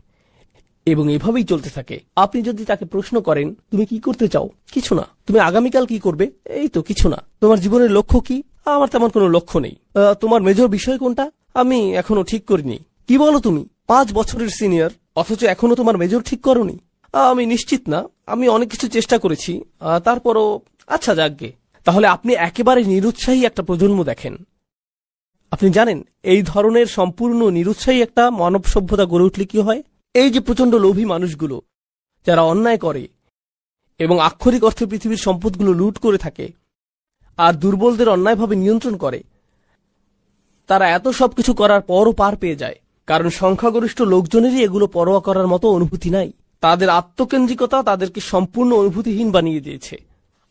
এবং এভাবেই চলতে থাকে। আপনি যদি তাকে প্রশ্ন করেন তুমি কি করতে চাও, কিছু না। তুমি আগামীকাল কি করবে, এই তো কিছু না। তোমার জীবনের লক্ষ্য কি, আমার তেমন কোনো লক্ষ্য নেই। তোমার মেজর বিষয় কোনটা, আমি এখনো ঠিক করিনি। কি বলো তুমি, 5 বছরের সিনিয়র অথচ এখনো তোমার মেজর ঠিক করনি? আমি নিশ্চিত না, আমি অনেক কিছু চেষ্টা করেছি, তারপরও আচ্ছা যাকগে। তাহলে আপনি একেবারে নিরুৎসাহী একটা প্রজন্ম দেখেন। আপনি জানেন এই ধরনের সম্পূর্ণ নিরুৎসাহী একটা মানব সভ্যতা গড়ে উঠলে কি হয়? এই যে প্রচন্ড লোভী মানুষগুলো যারা অন্যায় করে এবং আক্ষরিক অর্থে পৃথিবীর সম্পদগুলো লুট করে থাকে আর দুর্বলদের অন্যায়ভাবে নিয়ন্ত্রণ করে, তারা এত সবকিছু করার পরও পার পেয়ে যায়, কারণ সংখ্যাগরিষ্ঠ লোকজনেরই এগুলো পরোয়া করার মতো অনুভূতি নাই। তাদের আত্মকেন্দ্রিকতা তাদেরকে সম্পূর্ণ অনুভূতিহীন বানিয়ে দিয়েছে।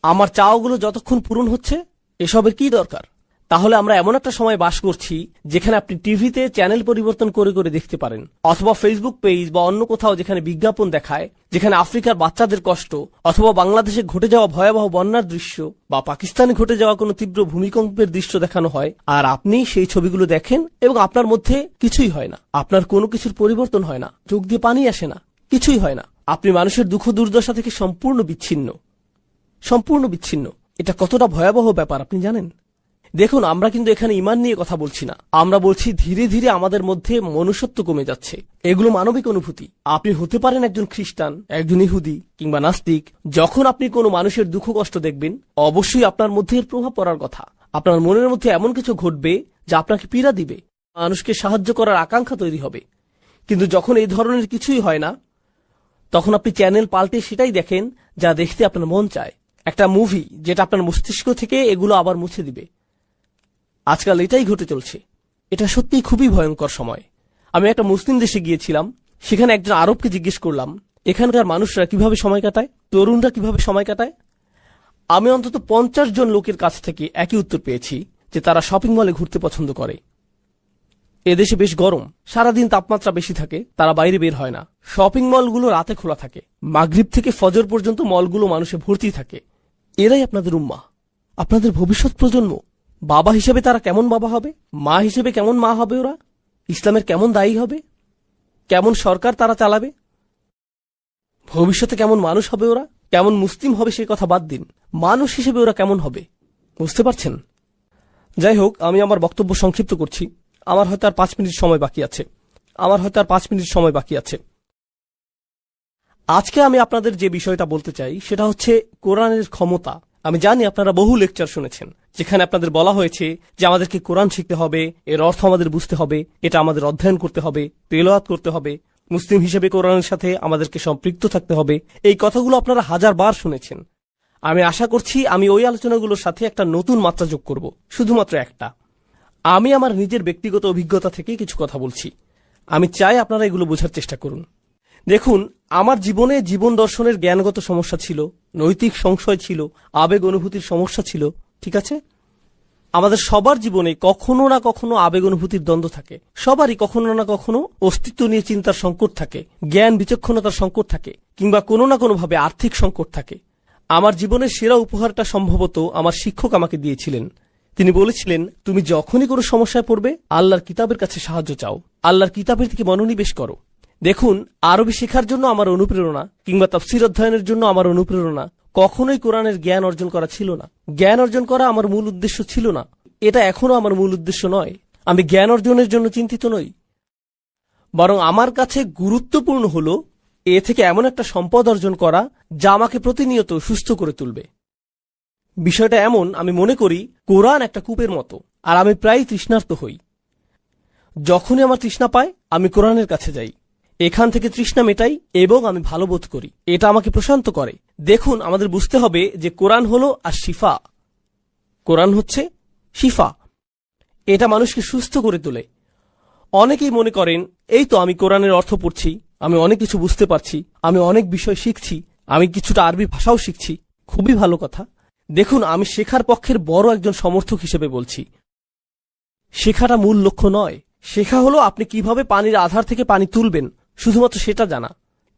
আমার চাওয়াগুলো যতক্ষণ পূরণ হচ্ছে, এসবের কি দরকার? তাহলে আমরা এমন একটা সময় বাস করছি যেখানে আপনি টিভিতে চ্যানেল পরিবর্তন করে করে দেখতে পারেন, অথবা ফেসবুক পেজ বা অন্য কোথাও যেখানে বিজ্ঞাপন দেখায়, যেখানে আফ্রিকার বাচ্চাদের কষ্ট, অথবা বাংলাদেশে ঘটে যাওয়া ভয়াবহ বন্যার দৃশ্য বা পাকিস্তানে ঘটে যাওয়া কোনো তীব্র ভূমিকম্পের দৃশ্য দেখানো হয়, আর আপনি সেই ছবিগুলো দেখেন এবং আপনার মধ্যে কিছুই হয় না, আপনার কোনো কিছুর পরিবর্তন হয় না, চোখ দিয়ে পানি আসে না, কিছুই হয় না। আপনি মানুষের দুঃখ দুর্দশা থেকে সম্পূর্ণ বিচ্ছিন্ন। এটা কতটা ভয়াবহ ব্যাপার আপনি জানেন? দেখুন, আমরা কিন্তু এখানে ঈমান নিয়ে কথা বলছি না, আমরা বলছি ধীরে ধীরে আমাদের মধ্যে মনুষ্যত্ব কমে যাচ্ছে। এগুলো মানবিক অনুভূতি। আপনি হতে পারেন একজন খ্রিস্টান, একজন ইহুদি কিংবা নাস্তিক। যখন আপনি কোনো মানুষের দুঃখ কষ্ট দেখবেন, অবশ্যই আপনার মধ্যে এর প্রভাব পড়ার কথা। আপনার মনের মধ্যে এমন কিছু ঘটবে যা আপনাকে পীড়া দিবে, মানুষকে সাহায্য করার আকাঙ্ক্ষা তৈরি হবে। কিন্তু যখন এই ধরনের কিছুই হয় না, তখন আপনি চ্যানেল পাল্টে সেটাই দেখেন যা দেখতে আপনার মন চায়, একটা মুভি যেটা আপনার মস্তিষ্ক থেকে এগুলো আবার মুছে দিবে। আজকাল এটাই ঘটে চলছে। এটা সত্যিই খুবই ভয়ঙ্কর সময়। আমি একটা মুসলিম দেশে গিয়েছিলাম, সেখানে একজন আরবকে জিজ্ঞেস করলাম এখানকার মানুষরা কিভাবে সময় কাটায়, তরুণরা কিভাবে সময় কাটায়। আমি অন্তত 50 জন লোকের কাছ থেকে একই উত্তর পেয়েছি যে তারা শপিং মলে ঘুরতে পছন্দ করে। এদেশে বেশ গরম, সারাদিন তাপমাত্রা বেশি থাকে, তারা বাইরে বের হয় না। শপিং মলগুলো রাতে খোলা থাকে, মাগরিব থেকে ফজর পর্যন্ত মলগুলো মানুষে ভর্তি থাকে। এরাই আপনাদের উম্মাহ, আপনাদের ভবিষ্যৎ প্রজন্ম। বাবা হিসেবে তারা কেমন বাবা হবে, মা হিসেবে কেমন মা হবে ওরা, ইসলামের কেমন দায়ী হবে, কেমন সরকার তারা চালাবে, ভবিষ্যতে কেমন মানুষ হবে ওরা, কেমন মুসলিম হবে সে কথা বাদ দিন, মানুষ হিসেবে ওরা কেমন হবে, বুঝতে পারছেন? যাই হোক, আমি আমার বক্তব্য সংক্ষিপ্ত করছি। আমার হয়তো আর 5 মিনিট সময় বাকি আছে। আজকে আমি আপনাদের যে বিষয়টা বলতে চাই সেটা হচ্ছে কোরআনের ক্ষমতা। আমি জানি আপনারা বহু লেকচার শুনেছেন যেখানে আপনাদের বলা হয়েছে যে আমাদেরকে কোরআন শিখতে হবে, এর অর্থ আমাদের বুঝতে হবে, এটা আমাদের অধ্যয়ন করতে হবে, তেলাওয়াত করতে হবে, মুসলিম হিসেবে কোরআনের সাথে আমাদেরকে সম্পৃক্ত থাকতে হবে। এই কথাগুলো আপনারা 1000 বার শুনেছেন। আমি আশা করছি আমি ওই আলোচনাগুলোর সাথে একটা নতুন মাত্রা যোগ করব, শুধুমাত্র একটা। আমি আমার নিজের ব্যক্তিগত অভিজ্ঞতা থেকে কিছু কথা বলছি। আমি চাই আপনারা এগুলো বোঝার চেষ্টা করুন। দেখুন, আমার জীবনে জীবন দর্শনের জ্ঞানগত সমস্যা ছিল, নৈতিক সংশয় ছিল, আবেগ অনুভূতির সমস্যা ছিল, ঠিক আছে? আমাদের সবার জীবনে কখনো না কখনো আবেগ অনুভূতির দ্বন্দ্ব থাকে, সবারই কখনো না কখনো অস্তিত্ব নিয়ে চিন্তার সংকট থাকে, জ্ঞান বিচক্ষণতার সংকট থাকে, কিংবা কোনো না কোনোভাবে আর্থিক সংকট থাকে। আমার জীবনের সেরা উপহারটা সম্ভবত আমার শিক্ষক আমাকে দিয়েছিলেন। তিনি বলেছিলেন, তুমি যখনই কোনো সমস্যায় পড়বে আল্লাহর কিতাবের কাছে সাহায্য চাও, আল্লাহর কিতাবের দিকে মনোনিবেশ করো। দেখুন, আরবি শেখার জন্য আমার অনুপ্রেরণা কিংবা তাফসীর অধ্যয়নের জন্য আমার অনুপ্রেরণা কখনোই কোরআনের জ্ঞান অর্জন করা ছিল না। জ্ঞান অর্জন করা আমার মূল উদ্দেশ্য ছিল না, এটা এখনো আমার মূল উদ্দেশ্য নয়। আমি জ্ঞান অর্জনের জন্য চিন্তিত নই, বরং আমার কাছে গুরুত্বপূর্ণ হলো এ থেকে এমন একটা সম্পদ অর্জন করা যা আমাকে প্রতিনিয়ত সুস্থ করে তুলবে। বিষয়টা এমন, আমি মনে করি কোরআন একটা কূপের মতো, আর আমি প্রায় তৃষ্ণার্ত হই। যখনই আমার তৃষ্ণা পায় আমি কোরআনের কাছে যাই, এখান থেকে তৃষ্ণা মেটাই এবং আমি ভালো বোধ করি, এটা আমাকে প্রশান্ত করে। দেখুন, আমাদের বুঝতে হবে যে কোরআন হলো আর শিফা, কোরআন হচ্ছে শিফা, এটা মানুষকে সুস্থ করে তোলে। অনেকেই মনে করেন এই তো আমি কোরআনের অর্থ পড়ছি, আমি অনেক কিছু বুঝতে পারছি, আমি অনেক বিষয় শিখছি, আমি কিছুটা আরবি ভাষাও শিখছি, খুবই ভালো কথা। দেখুন, আমি শেখার পক্ষের বড় একজন সমর্থক হিসেবে বলছি, শেখাটা মূল লক্ষ্য নয়। শেখা হলো আপনি কিভাবে পানির আধার থেকে পানি তুলবেন, শুধুমাত্র সেটা জানা।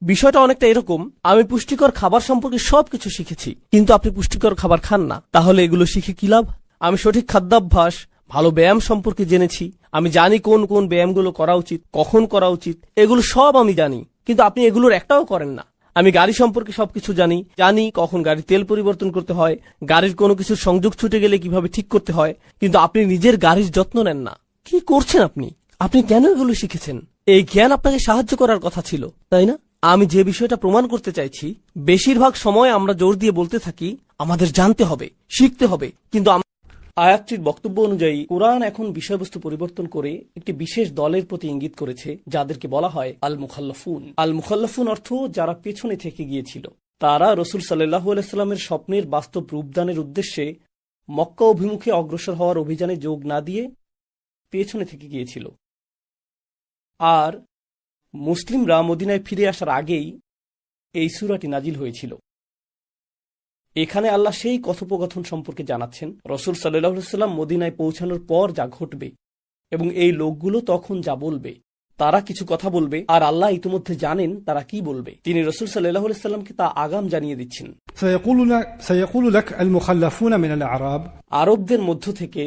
বিষয়টা অনেকটা এরকম, আমি পুষ্টিকর খাবার সম্পর্কে সবকিছু শিখেছি, কিন্তু আপনি পুষ্টিকর খাবার খান না, তাহলে এগুলো শিখে কি লাভ? আমি সঠিক খাদ্যাভ্যাস, ভালো ব্যায়াম সম্পর্কে জেনেছি, আমি জানি কোন কোন ব্যায়ামগুলো করা উচিত, কখন করা উচিত, এগুলো সব আমি জানি, কিন্তু আপনি এগুলোর একটাও করেন না। আমি গাড়ি সম্পর্কে সবকিছু জানি কখন গাড়ির তেল পরিবর্তন করতে হয়, গাড়ির কোনো কিছুর সংযোগ ছুটে গেলে কিভাবে ঠিক করতে হয়, কিন্তু আপনি নিজের গাড়ির যত্ন নেন না। কি করছেন আপনি? আপনি কেন এগুলো শিখেছেন? এই জ্ঞান আপনাকে সাহায্য করার কথা ছিল, তাই না? আমি যে বিষয়টা প্রমাণ করতে চাইছি, বেশিরভাগ সময় আমরা জোর দিয়ে বলতে থাকি আমাদের জানতে হবে, শিখতে হবে, কিন্তু আয়াতটির বক্তব্য অনুযায়ী কোরআন এখন বিষয়বস্তু পরিবর্তন করে একটি বিশেষ দলের প্রতি ইঙ্গিত করেছে, যাদেরকে বলা হয় আল মুখাল্লাফুন। আল মুখাল্লাফুন অর্থ যারা পেছনে থেকে গিয়েছিল। তারা রসুল সাল্লাল্লাহু আলাইহি সাল্লামের স্বপ্নের বাস্তব রূপদানের উদ্দেশ্যে মক্কা অভিমুখে অগ্রসর হওয়ার অভিযানে যোগ না দিয়ে পেছনে থেকে গিয়েছিল। আর মুসলিমরা মদিনায় ফিরে আসার আগেই এই সূরাটি নাজিল হয়েছিল। এখানে আল্লাহ সেই কথোপকথন সম্পর্কে জানাচ্ছেন, রসুল সাল্লাল্লাহু আলাইহি সাল্লাম মদিনায় পৌঁছানোর পর যা ঘটবে এবং এই লোকগুলো তখন যা বলবে। তারা কিছু কথা বলবে, আর আল্লাহ ইতিমধ্যে জানেন তারা কি বলবে। তিনি রসুল সাল্লাল্লাহু আলাইহি সাল্লামকে তা আগাম জানিয়ে দিচ্ছেন। سيقول لك المخلفون من الأعراب আরবদের মধ্য থেকে,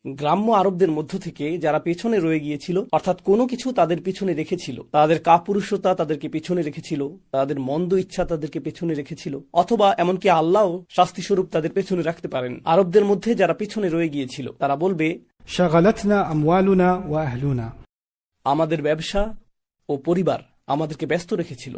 গ্রাম্য আরবদের মধ্য থেকে যারা পেছনে রয়ে গিয়েছিল, অর্থাৎ কোনো কিছু তাদের পিছনে রেখেছিল, তাদের কাপুরুষতা তাদেরকে পেছনে রেখেছিল, তাদের মন্দ ইচ্ছা তাদেরকে পেছনে রেখেছিল, অথবা এমনকি আল্লাহ শাস্তিস্বরূপ তাদের পেছনে রাখতে পারেন। আরবদের মধ্যে যারা পেছনে রয়ে গিয়েছিল তারা বলবে, شغلتنا أموالنا وأهلنا আমাদের ব্যবসা ও পরিবার আমাদেরকে ব্যস্ত রেখেছিল,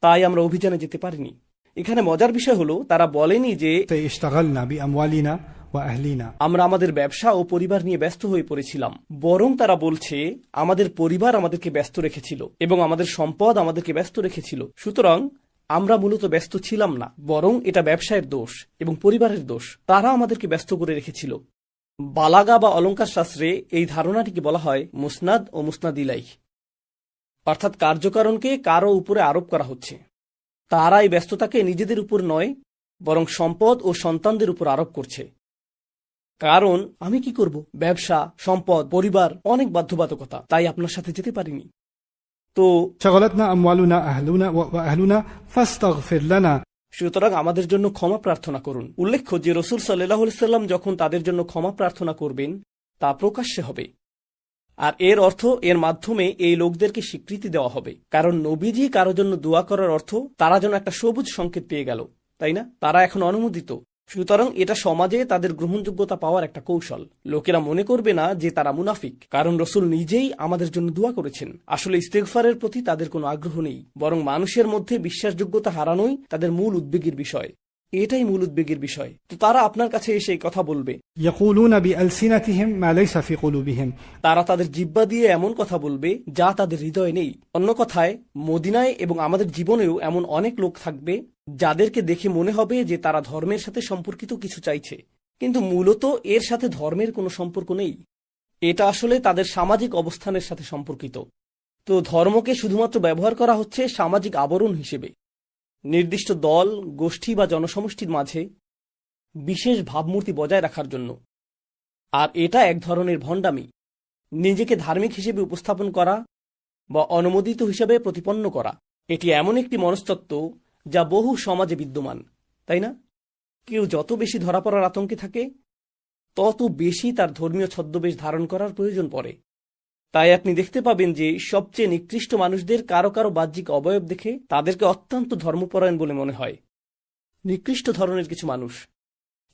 তাই আমরা অভিযানে যেতে পারিনি। এখানে মজার বিষয় হলো, তারা বলেনি যে اشتغلنا بأموالنا وأهلنا আমরা আমাদের ব্যবসা ও পরিবার নিয়ে ব্যস্ত হয়ে পড়েছিলাম, বরং তারা বলছে আমাদের পরিবার আমাদেরকে ব্যস্ত রেখেছিল এবং আমাদের সম্পদ আমাদেরকে ব্যস্ত রেখেছিল। সুতরাং আমরা মূলত ব্যস্ত ছিলাম না, বরং এটা ব্যবসায়ের দোষ এবং পরিবারের দোষ। তারা আমাদেরকে ব্যস্ত করে রেখেছিল। বালাগা বা অলঙ্কার শাস্ত্রে এই ধারণাটিকে বলা হয় মুসনাদ ও মুসনাদ ইলাইহ, অর্থাৎ কার্যকারণকে কারো উপরে আরোপ করা হচ্ছে। তারা এই ব্যস্ততাকে নিজেদের উপর নয়, বরং সম্পদ ও সন্তানদের উপর আরোপ করছে। কারণ আমি কি করব, ব্যবসা, সম্পদ, পরিবার, অনেক বাধ্যবাধকতা, তাই আপনার সাথে যেতে পারিনি। তো شغلتنا أموالنا وأهلنا فاستغفر لنا সুতরাং আমাদের জন্য ক্ষমা প্রার্থনা করুন। উল্লেখ্য যে রসুল সাল্লাল্লাহু আলাইহি সাল্লাম যখন তাদের জন্য ক্ষমা প্রার্থনা করবেন তা প্রকাশ্যে হবে, আর এর অর্থ এর মাধ্যমে এই লোকদেরকে স্বীকৃতি দেওয়া হবে। কারণ নবীজি কারো জন্য দোয়া করার অর্থ তারা যেন একটা সবুজ সংকেত পেয়ে গেল, তাই না? তারা এখন অনুমোদিত। সুতরাং এটা সমাজে তাদের গ্রহণযোগ্যতা পাওয়ার একটা কৌশল। লোকেরা মনে করবে না যে তারা মুনাফিক, কারণ রসুল নিজেই আমাদের জন্য দোয়া করেছেন। আসলে ইস্তেগফারের প্রতি তাদের কোনো আগ্রহ নেই, বরং মানুষের মধ্যে বিশ্বাসযোগ্যতা হারানোই তাদের মূল উদ্বেগের বিষয়। এটাই মূল উদ্বেগের বিষয়। তো তারা আপনার কাছে এসে এই কথা বলবে, يقولون بألسنتهم ما ليس في قلوبهم তারা তাদের জিহ্বা দিয়ে এমন কথা বলবে যা তাদের হৃদয়ে নেই। অন্য কথায়, মদিনায় এবং আমাদের জীবনেও এমন অনেক লোক থাকবে যাদেরকে দেখে মনে হবে যে তারা ধর্মের সাথে সম্পর্কিত কিছু চাইছে, কিন্তু মূলত এর সাথে ধর্মের কোনো সম্পর্ক নেই। এটা আসলে তাদের সামাজিক অবস্থানের সাথে সম্পর্কিত। তো ধর্মকে শুধুমাত্র ব্যবহার করা হচ্ছে সামাজিক আবরণ হিসেবে, নির্দিষ্ট দল, গোষ্ঠী বা জনসমষ্টির মাঝে বিশেষ ভাবমূর্তি বজায় রাখার জন্য। আর এটা এক ধরনের ভণ্ডামি, নিজেকে ধার্মিক হিসেবে উপস্থাপন করা বা অনুমোদিত হিসেবে প্রতিপন্ন করা। এটি এমন একটি মনস্তত্ত্ব যা বহু সমাজে বিদ্যমান, তাই না? কেউ যত বেশি ধরা পড়ার আতঙ্কে থাকে, তত বেশি তার ধর্মীয় ছদ্মবেশ ধারণ করার প্রয়োজন পড়ে। তাই আপনি দেখতে পাবেন যে সবচেয়ে নিকৃষ্ট মানুষদের কারো কারো বাহ্যিক অবয়ব দেখে তাদেরকে অত্যন্ত ধর্মপরায়ণ বলে মনে হয়। নিকৃষ্ট ধরনের কিছু মানুষ,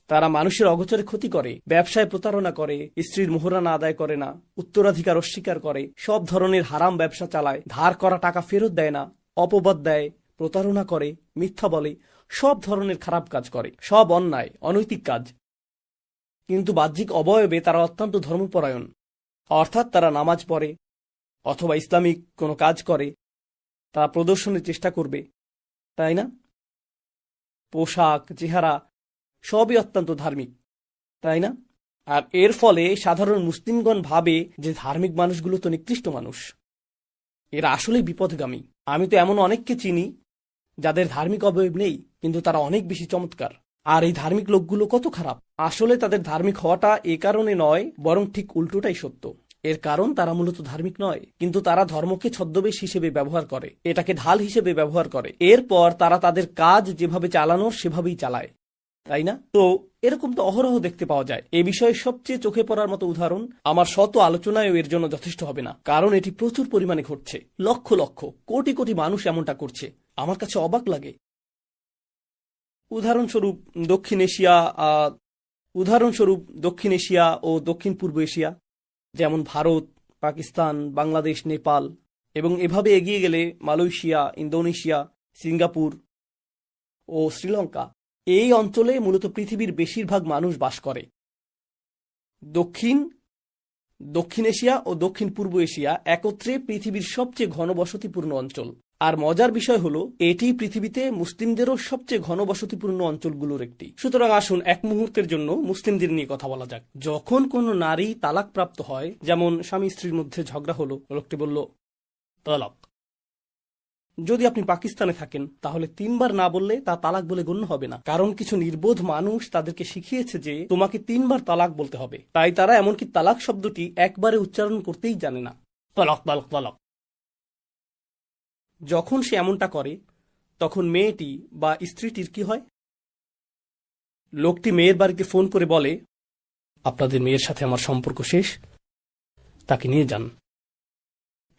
তারা মানুষের অগোচরে ক্ষতি করে, ব্যবসায় প্রতারণা করে, স্ত্রীর মোহরানা আদায় করে না, উত্তরাধিকার অস্বীকার করে, সব ধরনের হারাম ব্যবসা চালায়, ধার করা টাকা ফেরত দেয় না, অপবাদ দেয়, প্রতারণা করে, মিথ্যা বলে, সব ধরনের খারাপ কাজ করে, সব অন্যায়, অনৈতিক কাজ। কিন্তু বাহ্যিক অবয়বে তারা অত্যন্ত ধর্মপরায়ণ, অর্থাৎ তারা নামাজ পড়ে অথবা ইসলামিক কোনো কাজ করে, তারা প্রদর্শনের চেষ্টা করবে, তাই না? পোশাক, চেহারা সবই অত্যন্ত ধার্মিক, তাই না? আর এর ফলে সাধারণ মুসলিমগণ ভাবে যে ধার্মিক মানুষগুলো তো নিকৃষ্ট মানুষ, এরা আসলেই বিপদগামী। আমি তো এমন অনেককে চিনি যাদের ধার্মিক অবয়ব নেই, কিন্তু তারা অনেক বেশি চমৎকার। আর এই ধার্মিক লোকগুলো কত খারাপ। আসলে তাদের ধার্মিক হওয়াটা এ কারণে নয়, বরং ঠিক উল্টোটাই সত্য। এর কারণ তারা মূলত ধার্মিক নয়, কিন্তু তারা ধর্মকে ছদ্মবেশ হিসেবে ব্যবহার করে, এটাকে ঢাল হিসেবে ব্যবহার করে। এরপর তারা তাদের কাজ যেভাবে চালানোর সেভাবেই চালায়, তাই না? তো এরকম তো অহরহ দেখতে পাওয়া যায়। এ বিষয়ে সবচেয়ে চোখে পড়ার মতো উদাহরণ, আমার শত আলোচনায়ও এর জন্য যথেষ্ট হবে না, কারণ এটি প্রচুর পরিমাণে ঘটছে। লক্ষ লক্ষ কোটি কোটি মানুষ এমনটা করছে। আমার কাছে অবাক লাগে। উদাহরণস্বরূপ দক্ষিণ এশিয়া ও দক্ষিণ পূর্ব এশিয়া, যেমন ভারত, পাকিস্তান, বাংলাদেশ, নেপাল, এবং এভাবে এগিয়ে গেলে মালয়েশিয়া, ইন্দোনেশিয়া, সিঙ্গাপুর ও শ্রীলঙ্কা। এই অঞ্চলে মূলত পৃথিবীর বেশিরভাগ মানুষ বাস করে। দক্ষিণ এশিয়া ও দক্ষিণ পূর্ব এশিয়া একত্রে পৃথিবীর সবচেয়ে ঘনবসতিপূর্ণ অঞ্চল। আর মজার বিষয় হলো, এটি পৃথিবীতে মুসলিমদেরও সবচেয়ে ঘনবসতিপূর্ণ অঞ্চলগুলোর একটি। সুতরাং আসুন এক মুহূর্তের জন্য মুসলিমদের নিয়ে কথা বলা যাক। যখন কোনো নারী তালাকপ্রাপ্ত হয়, যেমন স্বামী স্ত্রীর মধ্যে ঝগড়া হলো, লোকটি বলল তালাক। যদি আপনি পাকিস্তানে থাকেন, তাহলে 3 বার না বললে তা তালাক বলে গণ্য হবে না, কারণ কিছু নির্বোধ মানুষ তাদেরকে শিখিয়েছে যে তোমাকে 3 বার তালাক বলতে হবে। তাই তারা এমনকি তালাক শব্দটি একবারে উচ্চারণ করতেই জানে না। তালাক তালাক তালাক। যখন সে এমনটা করে, তখন মেয়েটি বা স্ত্রীটির কি হয়? লোকটি মেয়ের বাড়িতে ফোন করে বলে, আপনাদের মেয়ের সাথে আমার সম্পর্ক শেষ, তাকে নিয়ে যান,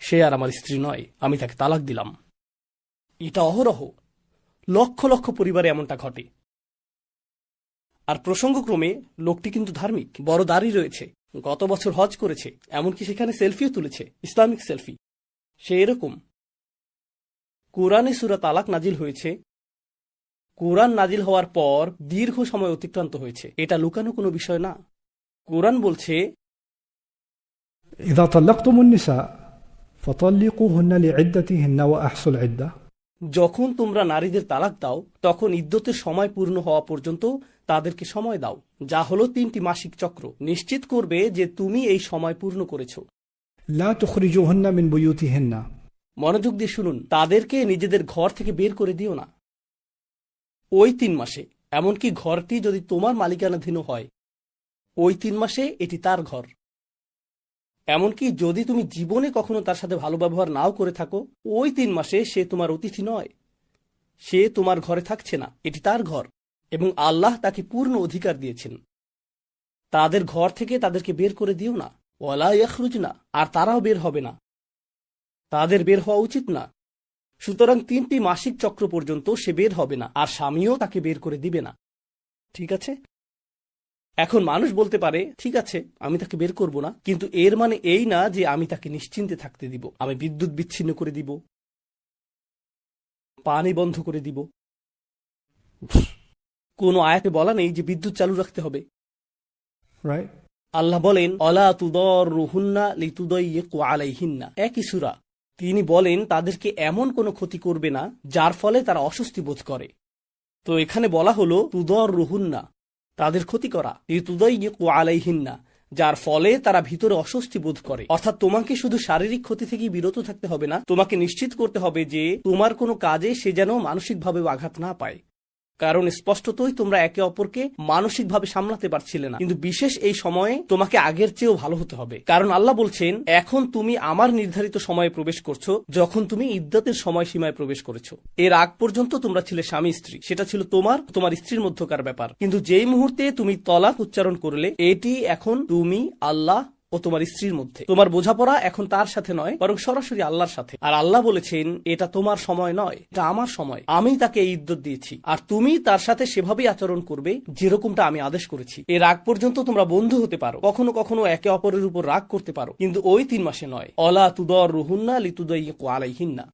সে আর আমার স্ত্রী নয়, আমি তাকে তালাক দিলাম। এটা অহরহ, লক্ষ লক্ষ পরিবারে এমনটা ঘটে। আর প্রসঙ্গক্রমে লোকটি কিন্তু ধার্মিক, বড় দাড়ি রয়েছে, গত বছর হজ করেছে, এমনকি সেখানে সেলফিও তুলেছে, ইসলামিক সেলফি। সে এরকম। কোরআনে সূরা তালাক নাজিল হয়েছে। কোরআন নাজিল হওয়ার পর দীর্ঘ সময় অতিক্রান্ত হয়েছে, এটা লুকানো কোনো বিষয় না। কোরআন বলছে, إذا طلقتم النساء فطلقوهن لعدتهن وأحصوا العدة। যখন তোমরা নারীদের তালাক দাও, তখন ইদ্যতের সময় পূর্ণ হওয়া পর্যন্ত তাদেরকে সময় দাও, যা হলো 3টি মাসিক চক্র। নিশ্চিত করবে যে তুমি এই সময় পূর্ণ করেছ। لا تخرجوهن من بيوتهن। মনোযোগ দিয়ে শুনুন, তাদেরকে নিজেদের ঘর থেকে বের করে দিও না ওই 3 মাসে, এমনকি ঘরটি যদি তোমার মালিকানাধীন হয়, ওই 3 মাসে এটি তার ঘর। এমনকি যদি তুমি জীবনে কখনো তার সাথে ভালো ব্যবহার নাও করে থাকো, ওই 3 মাসে সে তোমার অতিথি নয়, সে তোমার ঘরে থাকছে না, এটি তার ঘর, এবং আল্লাহ তাকে পূর্ণ অধিকার দিয়েছেন। তাদের ঘর থেকে তাদেরকে বের করে দিও না, ওয়ালা ইয়াখরুজনা, আর তারাও বের হবে না, তাদের বের হওয়া উচিত না। সুতরাং 3টি মাসিক চক্র পর্যন্ত সে বের হবে না, আর স্বামীও তাকে বের করে দিবে না। ঠিক আছে? এখন মানুষ বলতে পারে, ঠিক আছে, আমি তাকে বের করব না, কিন্তু এর মানে এই না যে আমি তাকে নিশ্চিন্তে থাকতে দিব। আমি বিদ্যুৎ বিচ্ছিন্ন করে দিব, পানি বন্ধ করে দিব। কোনো আয়াতে বলা নেই যে বিদ্যুৎ চালু রাখতে হবে। Right? আল্লাহ বলেন, অলা তুদররুহুন্না লিতুদাইয়িকু আলাইহিন্না, একই সূরা। তিনি বলেন তাদেরকে এমন কোনো ক্ষতি করবে না যার ফলে তারা অস্বস্তি বোধ করে। তো এখানে বলা হলো তুদররুহুন্না, তাদের ক্ষতি করা, লিতুদাইয়িকু আলাইহিন্না, যার ফলে তারা ভিতরে অস্বস্তি বোধ করে। অর্থাৎ তোমাকে শুধু শারীরিক ক্ষতি থেকে বিরত থাকতে হবে না, তোমাকে নিশ্চিত করতে হবে যে তোমার কোনো কাজে সে যেন মানসিকভাবে আঘাত না পায়। কারণ স্পষ্টতই তোমরা একে অপরকে মানসিকভাবে সামলাতে পারছিলে না, কিন্তু বিশেষ এই সময়ে তোমাকে আগের চেয়েও ভালো হতে হবে। কারণ আল্লাহ বলছেন, এখন তুমি আমার নির্ধারিত সময়ে প্রবেশ করছো, যখন তুমি ইদ্যতের সময়সীমায় প্রবেশ করেছো। এর আগ পর্যন্ত তোমরা ছিলে স্বামী স্ত্রী, সেটা ছিল তোমার স্ত্রীর মধ্যকার ব্যাপার। কিন্তু যেই মুহূর্তে তুমি তলাক উচ্চারণ করলে, এটি এখন তুমি, আল্লাহ ও তোমার স্ত্রীর মধ্যে। তোমার বোঝাপড়া এখন তার সাথে নয়, বরং সরাসরি আল্লাহর সাথে। আর আল্লাহ বলেছেন, এটা তোমার সময় নয়, এটা আমার সময়, আমি তাকে এই ইদ্যত দিয়েছি, আর তুমি তার সাথে সেভাবেই আচরণ করবে যেরকমটা আমি আদেশ করেছি। এর আগ পর্যন্ত তোমরা বন্ধু হতে পারো, কখনো কখনো একে অপরের উপর রাগ করতে পারো, কিন্তু ওই 3 মাসে নয়। অলা তুদররুহুন্না লিতুদাইয়িকু আলাইহিন্না,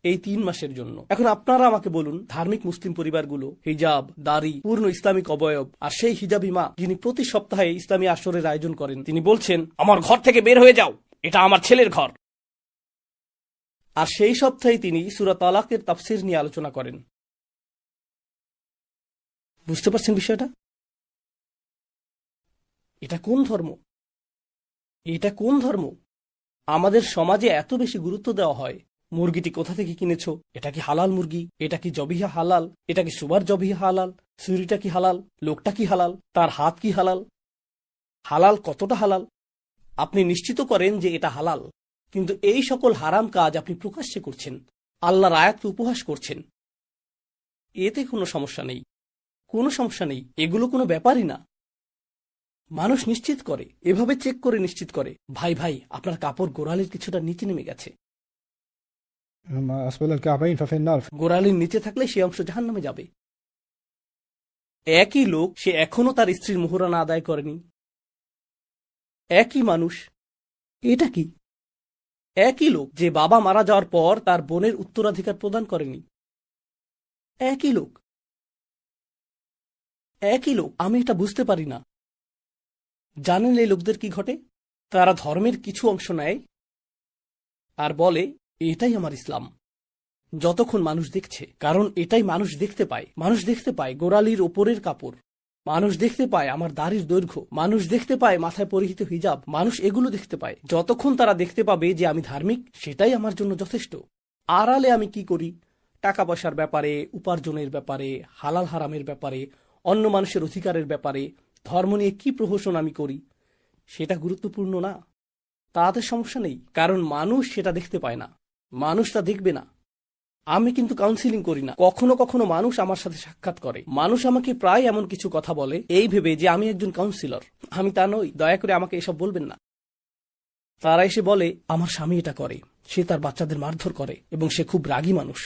এই 3 মাসের জন্য। এখন আপনারা আমাকে বলুন, ধার্মিক মুসলিম পরিবারগুলো হিজাব, দাড়ি, পূর্ণ ইসলামিক অবয়ব, আর সেই হিজাবি মা যিনি প্রতি সপ্তাহে ইসলামী আসরের আয়োজন করেন, তিনি বলছেন, আমার ঘর থেকে বের হয়ে যাও, এটা আমার ছেলের ঘর। আর সেই সপ্তাহে তিনি সূরা তালাকের তাফসীর নিয়ে আলোচনা করেন। বুঝতে পারছেন বিষয়টা? এটা কোন ধর্ম? এটা কোন ধর্ম? আমাদের সমাজে এত বেশি গুরুত্ব দেওয়া হয় মুরগিটি কোথা থেকে কিনেছো, এটা কি হালাল মুরগি, এটা কি জবিহা হালাল, এটা কি সুবার জবিহা হালাল, ছুরিটা কি হালাল, লোকটা কি হালাল, তার হাত কি হালাল, হালাল কতটা হালাল। আপনি নিশ্চিত করেন যে এটা হালাল, কিন্তু এই সকল হারাম কাজ আপনি প্রকাশ্যে করছেন, আল্লাহর আয়াতকে উপহাস করছেন। এতে কোনো সমস্যা নেই, কোনো সমস্যা নেই, এগুলো কোনো ব্যাপারই না। মানুষ নিশ্চিত করে, এভাবে চেক করে নিশ্চিত করে, ভাই ভাই আপনার কাপড় গোড়ালির কিছুটা নিচে নেমে গেছে। أما أسفل الكعبين ففي النار. গোড়ালির নিচে থাকলে সে অংশ জাহান্নামে যাবে। একই লোক, সে এখনো তার স্ত্রীর মোহরানা আদায় করেনি। একই মানুষ, এটা কি? একই লোক যে বাবা মারা যাওয়ার পর তার বোনের উত্তরাধিকার প্রদান করেনি। একই লোক, একই লোক। আমি এটা বুঝতে পারি না। জানেন এই লোকদের কি ঘটে? তারা ধর্মের কিছু অংশ নেয় আর বলে এটাই আমার ইসলাম, যতক্ষণ মানুষ দেখছে। কারণ এটাই মানুষ দেখতে পায়। মানুষ দেখতে পায় গোড়ালির ওপরের কাপড়, মানুষ দেখতে পায় আমার দাড়ির দৈর্ঘ্য, মানুষ দেখতে পায় মাথায় পরিহিত হিজাব, মানুষ এগুলো দেখতে পায়। যতক্ষণ তারা দেখতে পাবে যে আমি ধার্মিক, সেটাই আমার জন্য যথেষ্ট। আড়ালে আমি কি করি, টাকা পয়সার ব্যাপারে, উপার্জনের ব্যাপারে, হালাল হারামের ব্যাপারে, অন্য মানুষের অধিকারের ব্যাপারে, ধর্ম নিয়ে কি প্রহসন আমি করি, সেটা গুরুত্বপূর্ণ না। তাদের সমস্যা নেই, কারণ মানুষ সেটা দেখতে পায় না, মানুষ তা দেখবে না। আমি কিন্তু কাউন্সিলিং করি না। কখনো কখনো মানুষ আমার সাথে সাক্ষাৎ করে, মানুষ আমাকে প্রায় এমন কিছু কথা বলে এই ভেবে যে আমি একজন কাউন্সিলর। আমি তা নই, দয়া করে আমাকে এসব বলবেন না। তারা এসে বলে আমার স্বামী এটা করে, সে তার বাচ্চাদের মারধর করে এবং সে খুব রাগী মানুষ,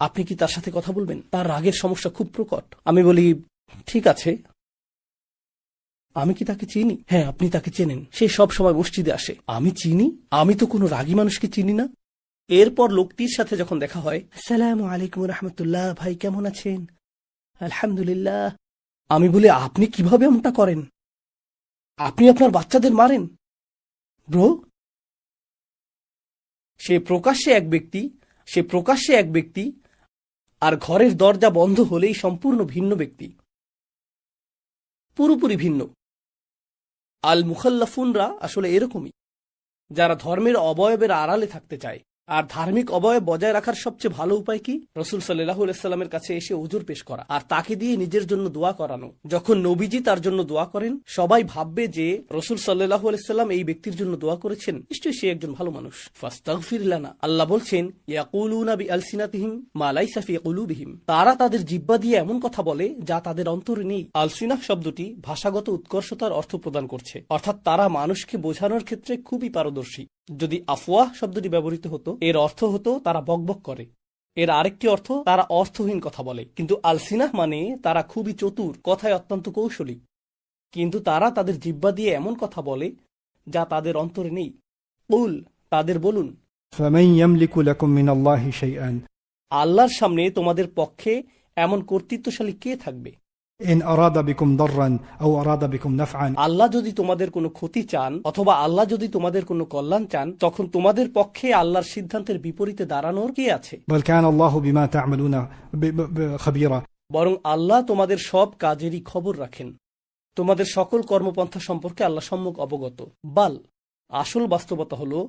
আপনি কি তার সাথে কথা বলবেন? তার রাগের সমস্যা খুব প্রকট। আমি বলি ঠিক আছে, আমি কি তাকে চিনি? হ্যাঁ, আপনি তাকে চেনেন, সে সব সময় মসজিদে আসে। আমি চিনি? আমি তো কোনো রাগী মানুষকে চিনি না। এরপর লোকটির সাথে যখন দেখা হয়, আসসালামু আলাইকুম রহমতুল্লাহ, ভাই কেমন আছেন? আলহামদুলিল্লাহ। আমি বলি আপনি কিভাবে এমনটা করেন? আপনি আপনার বাচ্চাদের মারেন? ব্রো, সে প্রকাশ্যে এক ব্যক্তি আর ঘরের দরজা বন্ধ হলেই সম্পূর্ণ ভিন্ন ব্যক্তি, পুরোপুরি ভিন্ন। আল মুখাল্লাফুনরা আসলে এরকমই, যারা ধর্মের অবয়বের আড়ালে থাকতে চায়। আর ধার্মিক অবয়ব বজায় রাখার সবচেয়ে ভালো উপায় কি? রসুল সাল্লাল্লাহু আলাইহি সাল্লামের কাছে এসে ওজর পেশ করা আর তাকে দিয়ে নিজের জন্য দোয়া করানো। যখন নবীজি তার জন্য দোয়া করেন, সবাই ভাববে যে রসুল সাল্লাল্লাহু আলাইহি সাল্লাম এই ব্যক্তির জন্য দোয়া করেছেন, নিশ্চয়ই সে একজন ভালো মানুষ। ফাস্তাগফির লানা, আল্লাহ বলছেন ইয়াকুলুনা বিআলসিনাতিহিম মা লাইসা ফি কুলুবিহিম, তারা তাদের জিহ্বা দিয়ে এমন কথা বলে যা তাদের অন্তরে নেই। আলসিনাহ শব্দটি ভাষাগত উৎকর্ষতার অর্থ প্রদান করছে, অর্থাৎ তারা মানুষকে বোঝানোর ক্ষেত্রে খুবই পারদর্শী। যদি আফওয়াহ শব্দটি ব্যবহৃত হতো, এর অর্থ হতো তারা বকবক করে। এর আরেকটি অর্থ তারা অর্থহীন কথা বলে। কিন্তু আলসিনাহ মানে তারা খুবই চতুর, কথায় অত্যন্ত কৌশলী। কিন্তু তারা তাদের জিহ্বা দিয়ে এমন কথা বলে যা তাদের অন্তরে নেই। কুল, তাদের বলুন, فمن يملك لكم من الله شيئا আল্লাহর সামনে তোমাদের পক্ষে এমন কর্তৃত্বশালী কে থাকবে? إن أراد بكم ضرا أو أراد بكم نفعا আল্লাহ যদি তোমাদের কোনো ক্ষতি চান অথবা আল্লাহ যদি তোমাদের কোনো কল্যাণ চান, তখন তোমাদের পক্ষে আল্লাহর সিদ্ধান্তের বিপরীতে দাঁড়ানোর কে আছে? بل كان الله بما تعملون خبيرا বরং আল্লাহ তোমাদের সব কাজেরই খবর রাখেন, তোমাদের সকল কর্মপন্থা সম্পর্কে আল্লাহ সম্যক অবগত। বাল, আসল বাস্তবতা হলো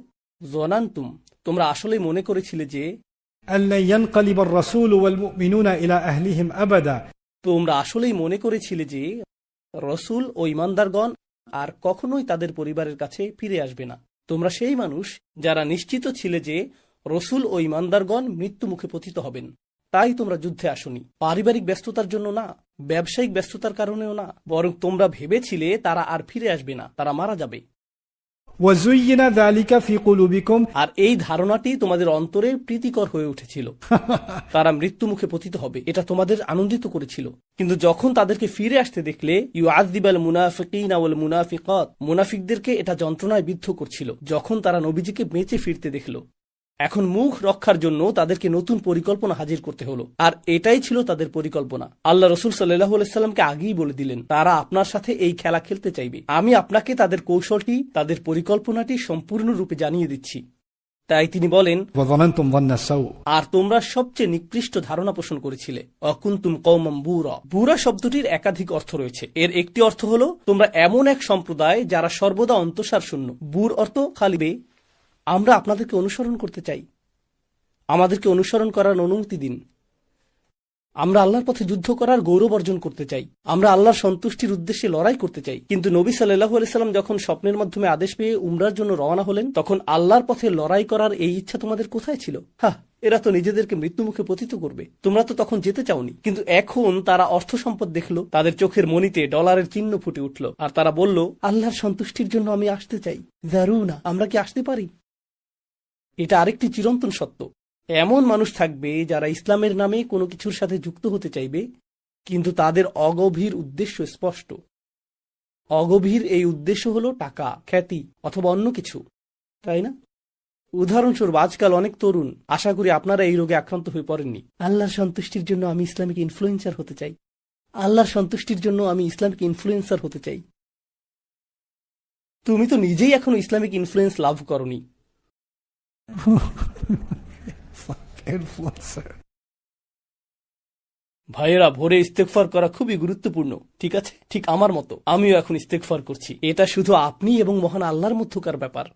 জনান্তুম, তোমরা আসলেই মনে করেছিলে যে أن لن ينقلب الرسول والمؤمنون إلى أهلهم أبدا তোমরা আসলেই মনে করেছিলে যে রসুল ও ঈমানদারগণ আর কখনোই তাদের পরিবারের কাছে ফিরে আসবে না। তোমরা সেই মানুষ যারা নিশ্চিত ছিলে যে রসুল ও ঈমানদারগণ মৃত্যু মুখে পতিত হবেন। তাই তোমরা যুদ্ধে আসনি, পারিবারিক ব্যস্ততার জন্য না, ব্যবসায়িক ব্যস্ততার কারণেও না, বরং তোমরা ভেবেছিলে তারা আর ফিরে আসবে না, তারা মারা যাবে। وزين ذلك في قلوبكم আর এই ধারণাটি তোমাদের অন্তরে প্রীতিকর হয়ে উঠেছিল। তারা মৃত্যু মুখে পতিত হবে, এটা তোমাদের আনন্দিত করেছিল। কিন্তু যখন তাদেরকে ফিরে আসতে দেখলে, ইউআযযিবাল মুনাফিকিনা ওয়াল মুনাফিকাত, মুনাফিকদেরকে এটা যন্ত্রণায় বিদ্ধ করছিল। যখন তারা নবীজিকে বেঁচে ফিরতে দেখল, এখন মুখ রক্ষার জন্য তাদেরকে নতুন পরিকল্পনা হাজির করতে হলো। আর এটাই ছিল তাদের পরিকল্পনা। আল্লাহ রসুল সাল্লাল্লাহু আলাইহি সাল্লামকে আগেই বলে দিলেন তারা আপনার সাথে এই খেলা খেলতে চাইবে। আমি আপনাকে তাদের কৌশলটি, তাদের পরিকল্পনাটি সম্পূর্ণরূপে জানিয়ে দিচ্ছি। তাই তিনি বলেন, وظننتم ظن السوء আর তোমরা সবচেয়ে নিকৃষ্ট ধারণা পোষণ করেছিলে। অকুনতুম কওমান বুরা, বুরা শব্দটির একাধিক অর্থ রয়েছে। এর একটি অর্থ হলো তোমরা এমন এক সম্প্রদায় যারা সর্বদা অন্তঃসার শূন্য। বুর অর্থ খালিবে, আমরা আপনাদেরকে অনুসরণ করতে চাই, আমাদেরকে অনুসরণ করার অনুমতি দিন। আমরা আল্লাহর পথে যুদ্ধ করার গৌরব অর্জন করতে চাই। আমরা আল্লাহর সন্তুষ্টির উদ্দেশ্যে লড়াই করতে চাই। কিন্তু নবী সাল্লাল্লাহু আলাইহি সাল্লাম যখন স্বপ্নের মাধ্যমে আদেশ পেয়ে উমরার জন্য রওনা হলেন, তখন আল্লাহর পথে লড়াই করার এই ইচ্ছা তোমাদের কোথায় ছিল? এরা তো নিজেদেরকে মৃত্যুমুখে পতিত করবে। তোমরা তো তখন যেতে চাওনি। কিন্তু এখন তারা অর্থ সম্পদ দেখলো, তাদের চোখের মণিতে ডলারের চিহ্ন ফুটে উঠল, আর তারা বলল, আল্লাহর সন্তুষ্টির জন্য আমি আসতে চাই। জারুনা, আমরা কি আসতে পারি? এটা আরেকটি চিরন্তন সত্য। এমন মানুষ থাকবে যারা ইসলামের নামে কোনো কিছুর সাথে যুক্ত হতে চাইবে, কিন্তু তাদের অগভীর উদ্দেশ্য স্পষ্ট। অগভীর এই উদ্দেশ্য হলো টাকা, খ্যাতি অথবা অন্য কিছু, তাই না? উদাহরণস্বরূপ, আজকাল অনেক তরুণ, আশা করি আপনারা এই রোগে আক্রান্ত হয়ে পড়েননি, আল্লাহর সন্তুষ্টির জন্য আমি ইসলামিক ইনফ্লুয়েন্সার হতে চাই। আল্লাহর সন্তুষ্টির জন্য আমি ইসলামিক ইনফ্লুয়েন্সার হতে চাই। তুমি তো নিজেই এখনো ইসলামিক ইনফ্লুয়েন্স লাভ করনি। Influencer. ভাইয়েরা, ভোরে ইস্তেগফার করা খুবই গুরুত্বপূর্ণ, ঠিক আছে? ঠিক আমার মতো আমিও এখন ইস্তেগফার করছি। এটা শুধু আপনি এবং মহান আল্লাহর মধ্যকার ব্যাপার।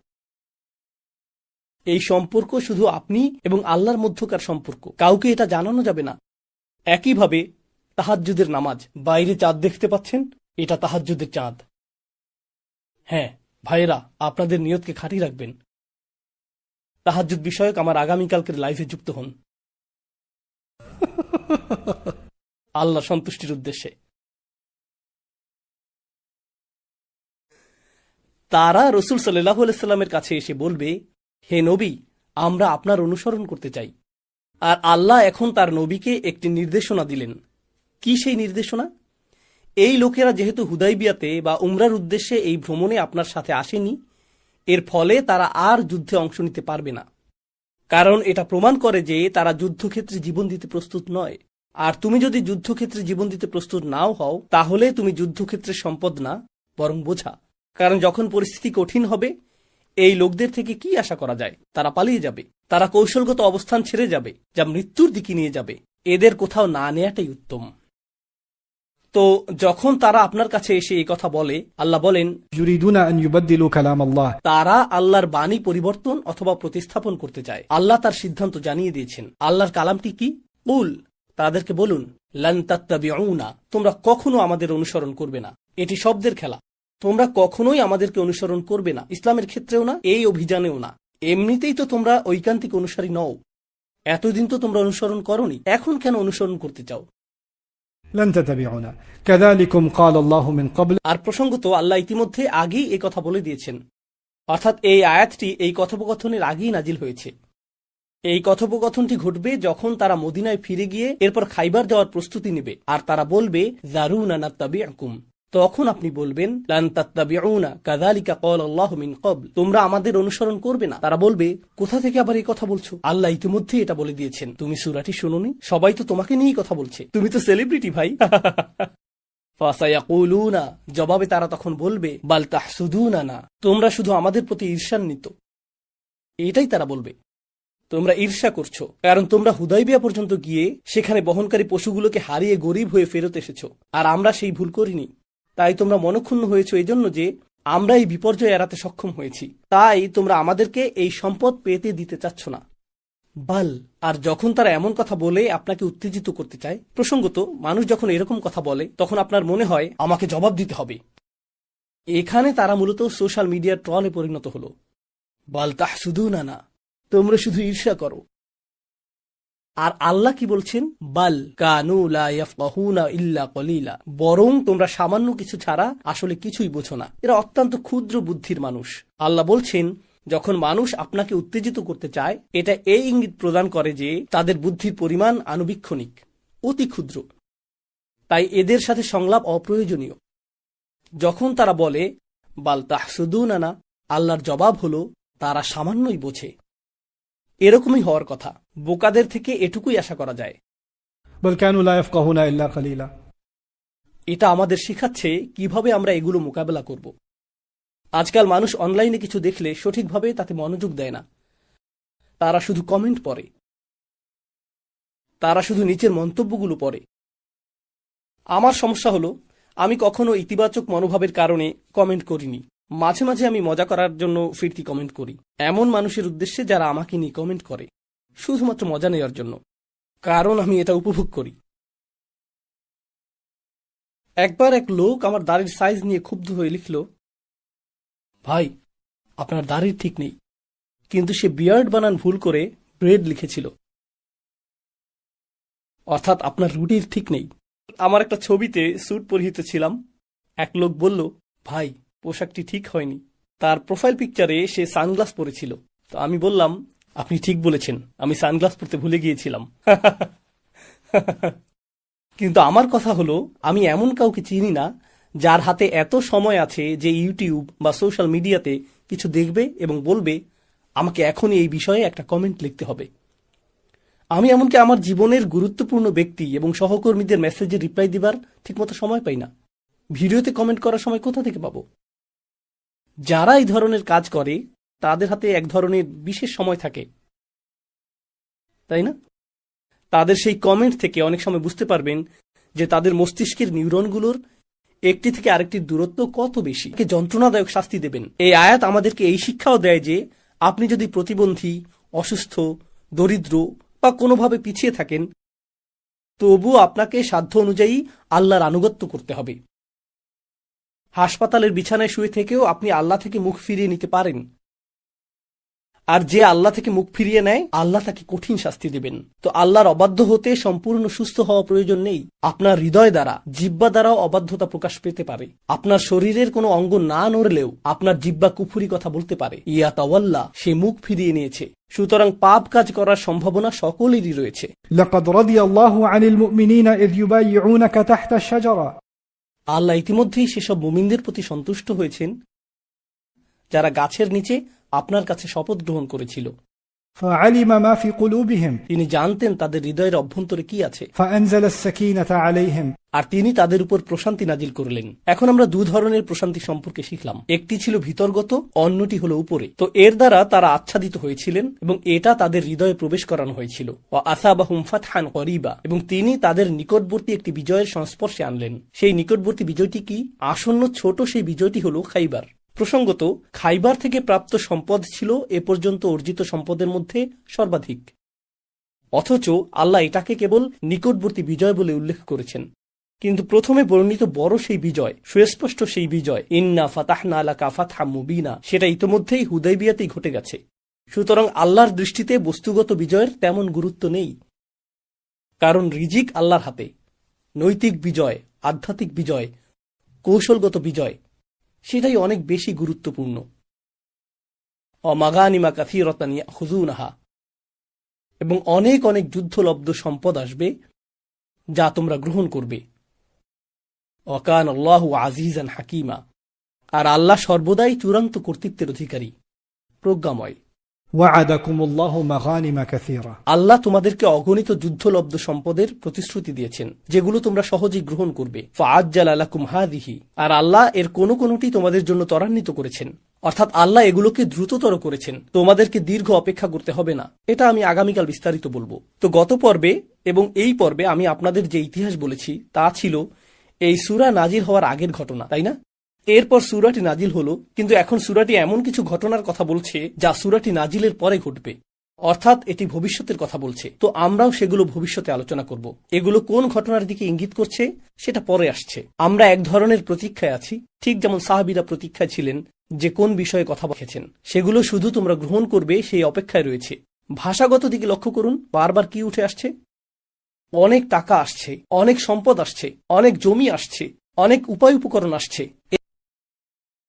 এই সম্পর্ক শুধু আপনি এবং আল্লাহর মধ্যকার সম্পর্ক, কাউকে এটা জানানো যাবে না। একইভাবে তাহাজ্জুদের নামাজ, বাইরে চাঁদ দেখতে পাচ্ছেন, এটা তাহাজ্জুদের চাঁদ। হ্যাঁ ভাইয়েরা, আপনাদের নিয়তকে খাঁটি রাখবেন। তাহাজ্জুদ বিষয়ক আমার আগামীকালকের লাইভে যুক্ত হন, আল্লাহ সন্তুষ্টির উদ্দেশ্যে। তারা রসুল সাল্লাল্লাহু আলাইহি সাল্লামের কাছে এসে বলবে, হে নবী, আমরা আপনার অনুসরণ করতে চাই। আর আল্লাহ এখন তার নবীকে একটি নির্দেশনা দিলেন। কি সেই নির্দেশনা? এই লোকেরা যেহেতু হুদাইবিয়াতে বা উমরার উদ্দেশ্যে এই ভ্রমণে আপনার সাথে আসেনি, এর ফলে তারা আর যুদ্ধে অংশ নিতে পারবে না। কারণ এটা প্রমাণ করে যে তারা যুদ্ধক্ষেত্রে জীবন দিতে প্রস্তুত নয়। আর তুমি যদি যুদ্ধক্ষেত্রে জীবন দিতে প্রস্তুত নাও হও, তাহলে তুমি যুদ্ধক্ষেত্রের সম্পদ না, বরং বোঝা। কারণ যখন পরিস্থিতি কঠিন হবে, এই লোকদের থেকে কি আশা করা যায়? তারা পালিয়ে যাবে, তারা কৌশলগত অবস্থান ছেড়ে যাবে, যা মৃত্যুর দিকে নিয়ে যাবে। এদের কোথাও না নেয়াটাই উত্তম। তো যখন তারা আপনার কাছে এসে এই কথা বলে, আল্লাহ বলেন, يريدون أن يبدلوا كلام الله. তারা আল্লাহর বাণী পরিবর্তন অথবা প্রতিস্থাপন করতে চায়। আল্লাহ তার সিদ্ধান্ত জানিয়ে দিয়েছেন। আল্লাহর কালামটি কি? কুল, তাদেরকে বলুন, লান তাত্তাবিউনা, তোমরা কখনো আমাদের অনুসরণ করবে না। এটি শব্দের খেলা। তোমরা কখনোই আমাদেরকে অনুসরণ করবে না, ইসলামের ক্ষেত্রেও না, এই অভিযানেও না। এমনিতেই তো তোমরা ঐকান্তিক অনুসারী নও। এতদিন তো তোমরা অনুসরণ করনি, এখন কেন অনুসরণ করতে চাও? لن تتبعونا كذلكم قال الله من قبل. আর প্রসঙ্গত, আল্লাহ ইতিমধ্যে আগেই এই কথা বলে দিয়েছেন। অর্থাৎ এই আয়াতটি এই কথোপকথনের আগেই নাজিল হয়েছে। এই কথোপকথনটি ঘটবে যখন তারা মদিনায় ফিরে গিয়ে এরপর খাইবার যাওয়ার প্রস্তুতি নেবে, আর তারা বলবে, যারুনা নাত্তাবিউকুম। তখন আপনি বলবেন, লান তাত্তাবিউনা কাযালিকা ক্বালা আল্লাহু মিন ক্বাবল, তোমরা আমাদের অনুসরণ করবে না। তারা বলবে, কোথা থেকে আবার এই কথা বলছো? আল্লাহ ইতিমধ্যে এটা বলে দিয়েছেন। তুমি সূরাটি শুনোনি? সবাই তো তোমাকে নিয়েই কথা বলছে, তুমি তো সেলিব্রিটি ভাই। ফাসায়াকুলুনা, জবাবে তারা তখন বলবে, বাল তাহসুদুনানা, তোমরা শুধু আমাদের প্রতি ঈর্ষান্বিত। এটাই তারা বলবে, তোমরা ঈর্ষা করছো, কারণ তোমরা হুদাইবিয়া পর্যন্ত গিয়ে সেখানে বহনকারী পশুগুলোকে হারিয়ে গরিব হয়ে ফেরত এসেছো, আর আমরা সেই ভুল করিনি। তাই তোমরা মনক্ষুণ্ণ হয়েছো এই জন্য যে আমরা এই বিপর্যয় এড়াতে সক্ষম হয়েছি। তাই তোমরা আমাদেরকে এই সম্পদ পেতে দিতে চাচ্ছ না। বাল, আর যখন তারা এমন কথা বলে আপনাকে উত্তেজিত করতে চায়, প্রসঙ্গত মানুষ যখন এরকম কথা বলে, তখন আপনার মনে হয় আমাকে জবাব দিতে হবে। এখানে তারা মূলত সোশ্যাল মিডিয়ার ট্রলে পরিণত হলো। বাল তাহসুদুনানা, তোমরা শুধু ঈর্ষা করো। আর আল্লাহ কি বলছেন? বাল কানু লা ইয়াফকাহুনা ইল্লা কলিলা, বরং তোমরা সামান্য কিছু ছাড়া আসলে কিছুই বোঝো না। এরা অত্যন্ত ক্ষুদ্র বুদ্ধির মানুষ। আল্লাহ বলছেন, যখন মানুষ আপনাকে উত্তেজিত করতে চায়, এটা এই ইঙ্গিত প্রদান করে যে তাদের বুদ্ধির পরিমাণ আনুবীক্ষণিক, অতি ক্ষুদ্র। তাই এদের সাথে সংলাপ অপ্রয়োজনীয়। যখন তারা বলে বাল তাহসুদুনানা, আল্লাহর জবাব হলো, তারা সামান্যই বোঝে। এরকমই হওয়ার কথা। বোকাদের থেকে এটুকুই আশা করা যায়। بل كانوا لا يفقهون إلا قليلا. এটা আমাদের শিখাচ্ছে কিভাবে আমরা এগুলো মোকাবেলা করব। আজকাল মানুষ অনলাইনে কিছু দেখলে সঠিকভাবে তাতে মনোযোগ দেয় না। তারা শুধু কমেন্ট পড়ে, তারা শুধু নিচের মন্তব্যগুলো পড়ে। আমার সমস্যা হলো, আমি কখনো ইতিবাচক মনোভাবের কারণে কমেন্ট করিনি। মাঝে মাঝে আমি মজা করার জন্য ফিরতি কমেন্ট করি, এমন মানুষের উদ্দেশ্যে যারা আমাকে নিয়ে কমেন্ট করে। শুধুমাত্র মজা নেওয়ার জন্য, কারণ আমি এটা উপভোগ করি। একবার এক লোক আমার দাড়ির সাইজ নিয়ে ক্ষুব্ধ হয়ে লিখল, ভাই আপনার দাড়ির ঠিক নেই, কিন্তু সে বিয়ার্ড বানান ভুল করে ব্রেড লিখেছিল, অর্থাৎ আপনার রুটির ঠিক নেই। আমার একটা ছবিতে স্যুট পরিহিত ছিলাম, এক লোক বলল, ভাই পোশাকটি ঠিক হয়নি। তার প্রোফাইল পিকচারে সে সানগ্লাস পরেছিল। তো আমি বললাম, আপনি ঠিক বলেছেন, আমি সানগ্লাস পরতে ভুলে গিয়েছিলাম। কিন্তু আমার কথা হলো, আমি এমন কাউকে চিনি না যার হাতে এত সময় আছে যে ইউটিউব বা সোশ্যাল মিডিয়াতে কিছু দেখবে এবং বলবে আমাকে এখনই এই বিষয়ে একটা কমেন্ট লিখতে হবে। আমি এমনকি আমার জীবনের গুরুত্বপূর্ণ ব্যক্তি এবং সহকর্মীদের মেসেজে রিপ্লাই দিবার ঠিকমতো সময় পাই না। ভিডিওতে কমেন্ট করার সময় কোথা থেকে পাবো? যারা এই ধরনের কাজ করে তাদের হাতে এক ধরনের বিশেষ সময় থাকে, তাই না? তাদের সেই কমেন্ট থেকে অনেক সময় বুঝতে পারবেন যে তাদের মস্তিষ্কের নিউরনগুলোর একটি থেকে আরেকটির দূরত্ব কত বেশি। যন্ত্রণাদায়ক শাস্তি দেবেন। এই আয়াত আমাদেরকে এই শিক্ষাও দেয় যে আপনি যদি প্রতিবন্ধী, অসুস্থ, দরিদ্র বা কোনোভাবে পিছিয়ে থাকেন, তবুও আপনাকে সাধ্য অনুযায়ী আল্লাহর আনুগত্য করতে হবে। হাসপাতালের বিছানায় শুয়ে থেকেও আপনি আল্লাহ থেকে মুখ ফিরিয়ে নিতে পারেন, আর যে আল্লাহ থেকে মুখ ফিরিয়ে নেয় আল্লাহ তাকে কঠিন শাস্তি দেবেন। তো আল্লাহর অবাধ্য হতে সম্পূর্ণ সুস্থ হওয়া প্রয়োজন নেই। আপনার হৃদয় দ্বারা, জিহ্বা দ্বারাও অবাধ্যতা প্রকাশ পেতে পারে। আপনার শরীরের কোনো অঙ্গ না নড়লেও আপনার জিহ্বা কুফুরি কথা বলতে পারে। ইয়া তাওয়াল্লা, সে মুখ ফিরিয়ে নিয়েছে। সুতরাং পাপ কাজ করার সম্ভাবনা সকলেরই রয়েছে। لقد رضي الله عن المؤمنين إذ يبايعونك تحت الشجرة আল্লাহ ইতিমধ্যেই সেসব মুমিনদের প্রতি সন্তুষ্ট হয়েছেন যারা গাছের নিচে আপনার কাছে শপথ গ্রহণ করেছিল। فعلم ما في قلوبهم তিনি জানতেন তাদের হৃদয়ের অভ্যন্তরে কি আছে, فأنزل السكينة عليهم আর তিনি তাদের উপর প্রশান্তি নাজিল করলেন। এখন আমরা দু ধরনের প্রশান্তি সম্পর্কে শিখলাম। একটি ছিল ভিতরগত, অন্যটি হলো উপরে। তো এর দ্বারা তারা আচ্ছাদিত হয়েছিলেন এবং এটা তাদের হৃদয়ে প্রবেশ করানো হয়েছিল। ওয়া আসাবাহুম ফাতহান করিবা, এবং তিনি তাদের নিকটবর্তী একটি বিজয়ের সংস্পর্শে আনলেন। সেই নিকটবর্তী বিজয়টি কি? আসন্ন ছোট সেই বিজয়টি হলো খাইবার। প্রসঙ্গত, খাইবার থেকে প্রাপ্ত সম্পদ ছিল এ পর্যন্ত অর্জিত সম্পদের মধ্যে সর্বাধিক, অথচ আল্লাহ এটাকে কেবল নিকটবর্তী বিজয় বলে উল্লেখ করেছেন। কিন্তু প্রথমে বর্ণিত বড় সেই বিজয়, সুস্পষ্ট সেই বিজয়, ইন্না ফাতাহনা লাকা ফাতহাম মুবিনা, সেটা ইতোমধ্যেই হুদাইবিয়াতেই ঘটে গেছে। সুতরাং আল্লাহর দৃষ্টিতে বস্তুগত বিজয়ের তেমন গুরুত্ব নেই, কারণ রিজিক আল্লাহর হাতে। নৈতিক বিজয়, আধ্যাত্মিক বিজয়, কৌশলগত বিজয়, সেটাই অনেক বেশি গুরুত্বপূর্ণ। অমাগানিমা কাসীরাতান ইয়াখুযুনাহা, এবং অনেক অনেক যুদ্ধলব্ধ সম্পদ আসবে যা তোমরা গ্রহণ করবে। ওয়াকান আল্লাহু আজিজান হাকিমা, আর আল্লাহ সর্বদাই চূড়ান্ত কর্তৃত্বের অধিকারী, প্রজ্ঞাময়। وعدكم الله مغانم كثيرة আল্লাহ তোমাদেরকে অগণিত যুদ্ধলব্ধ সম্পদের প্রতিশ্রুতি দিয়েছেন, যেগুলো তোমরা সহজেই গ্রহণ করবে। ফাআজ্জালা লাকুম হাযিহি, আর আল্লাহ এর কোনটি তোমাদের জন্য ত্বরান্বিত করেছেন, অর্থাৎ আল্লাহ এগুলোকে দ্রুততর করেছেন। তোমাদেরকে দীর্ঘ অপেক্ষা করতে হবে না। এটা আমি আগামীকাল বিস্তারিত বলবো। তো গত পর্বে এবং এই পর্বে আমি আপনাদের যে ইতিহাস বলেছি তা ছিল এই সূরা নাজিল হওয়ার আগের ঘটনা, তাই না? এরপর সূরাটি নাজিল হলো, কিন্তু এখন সূরাটি এমন কিছু ঘটনার কথা বলছে যা সূরাটি নাজিলের পরে ঘটবে, অর্থাৎ এটি ভবিষ্যতের কথা বলছে। তো আমরাও সেগুলো ভবিষ্যতে আলোচনা করব। এগুলো কোন ঘটনার দিকে ইঙ্গিত করছে সেটা পরে আসছে। আমরা এক ধরনের প্রতীক্ষায় আছি, ঠিক যেমন সাহাবীরা প্রতীক্ষায় ছিলেন যে কোন বিষয়ে কথা বলেছেন। সেগুলো শুধু তোমরা গ্রহণ করবে সেই অপেক্ষায় রয়েছে। ভাষাগত দিকে লক্ষ্য করুন, বারবার কি উঠে আসছে? অনেক টাকা আসছে, অনেক সম্পদ আসছে, অনেক জমি আসছে, অনেক উপায় উপকরণ আসছে।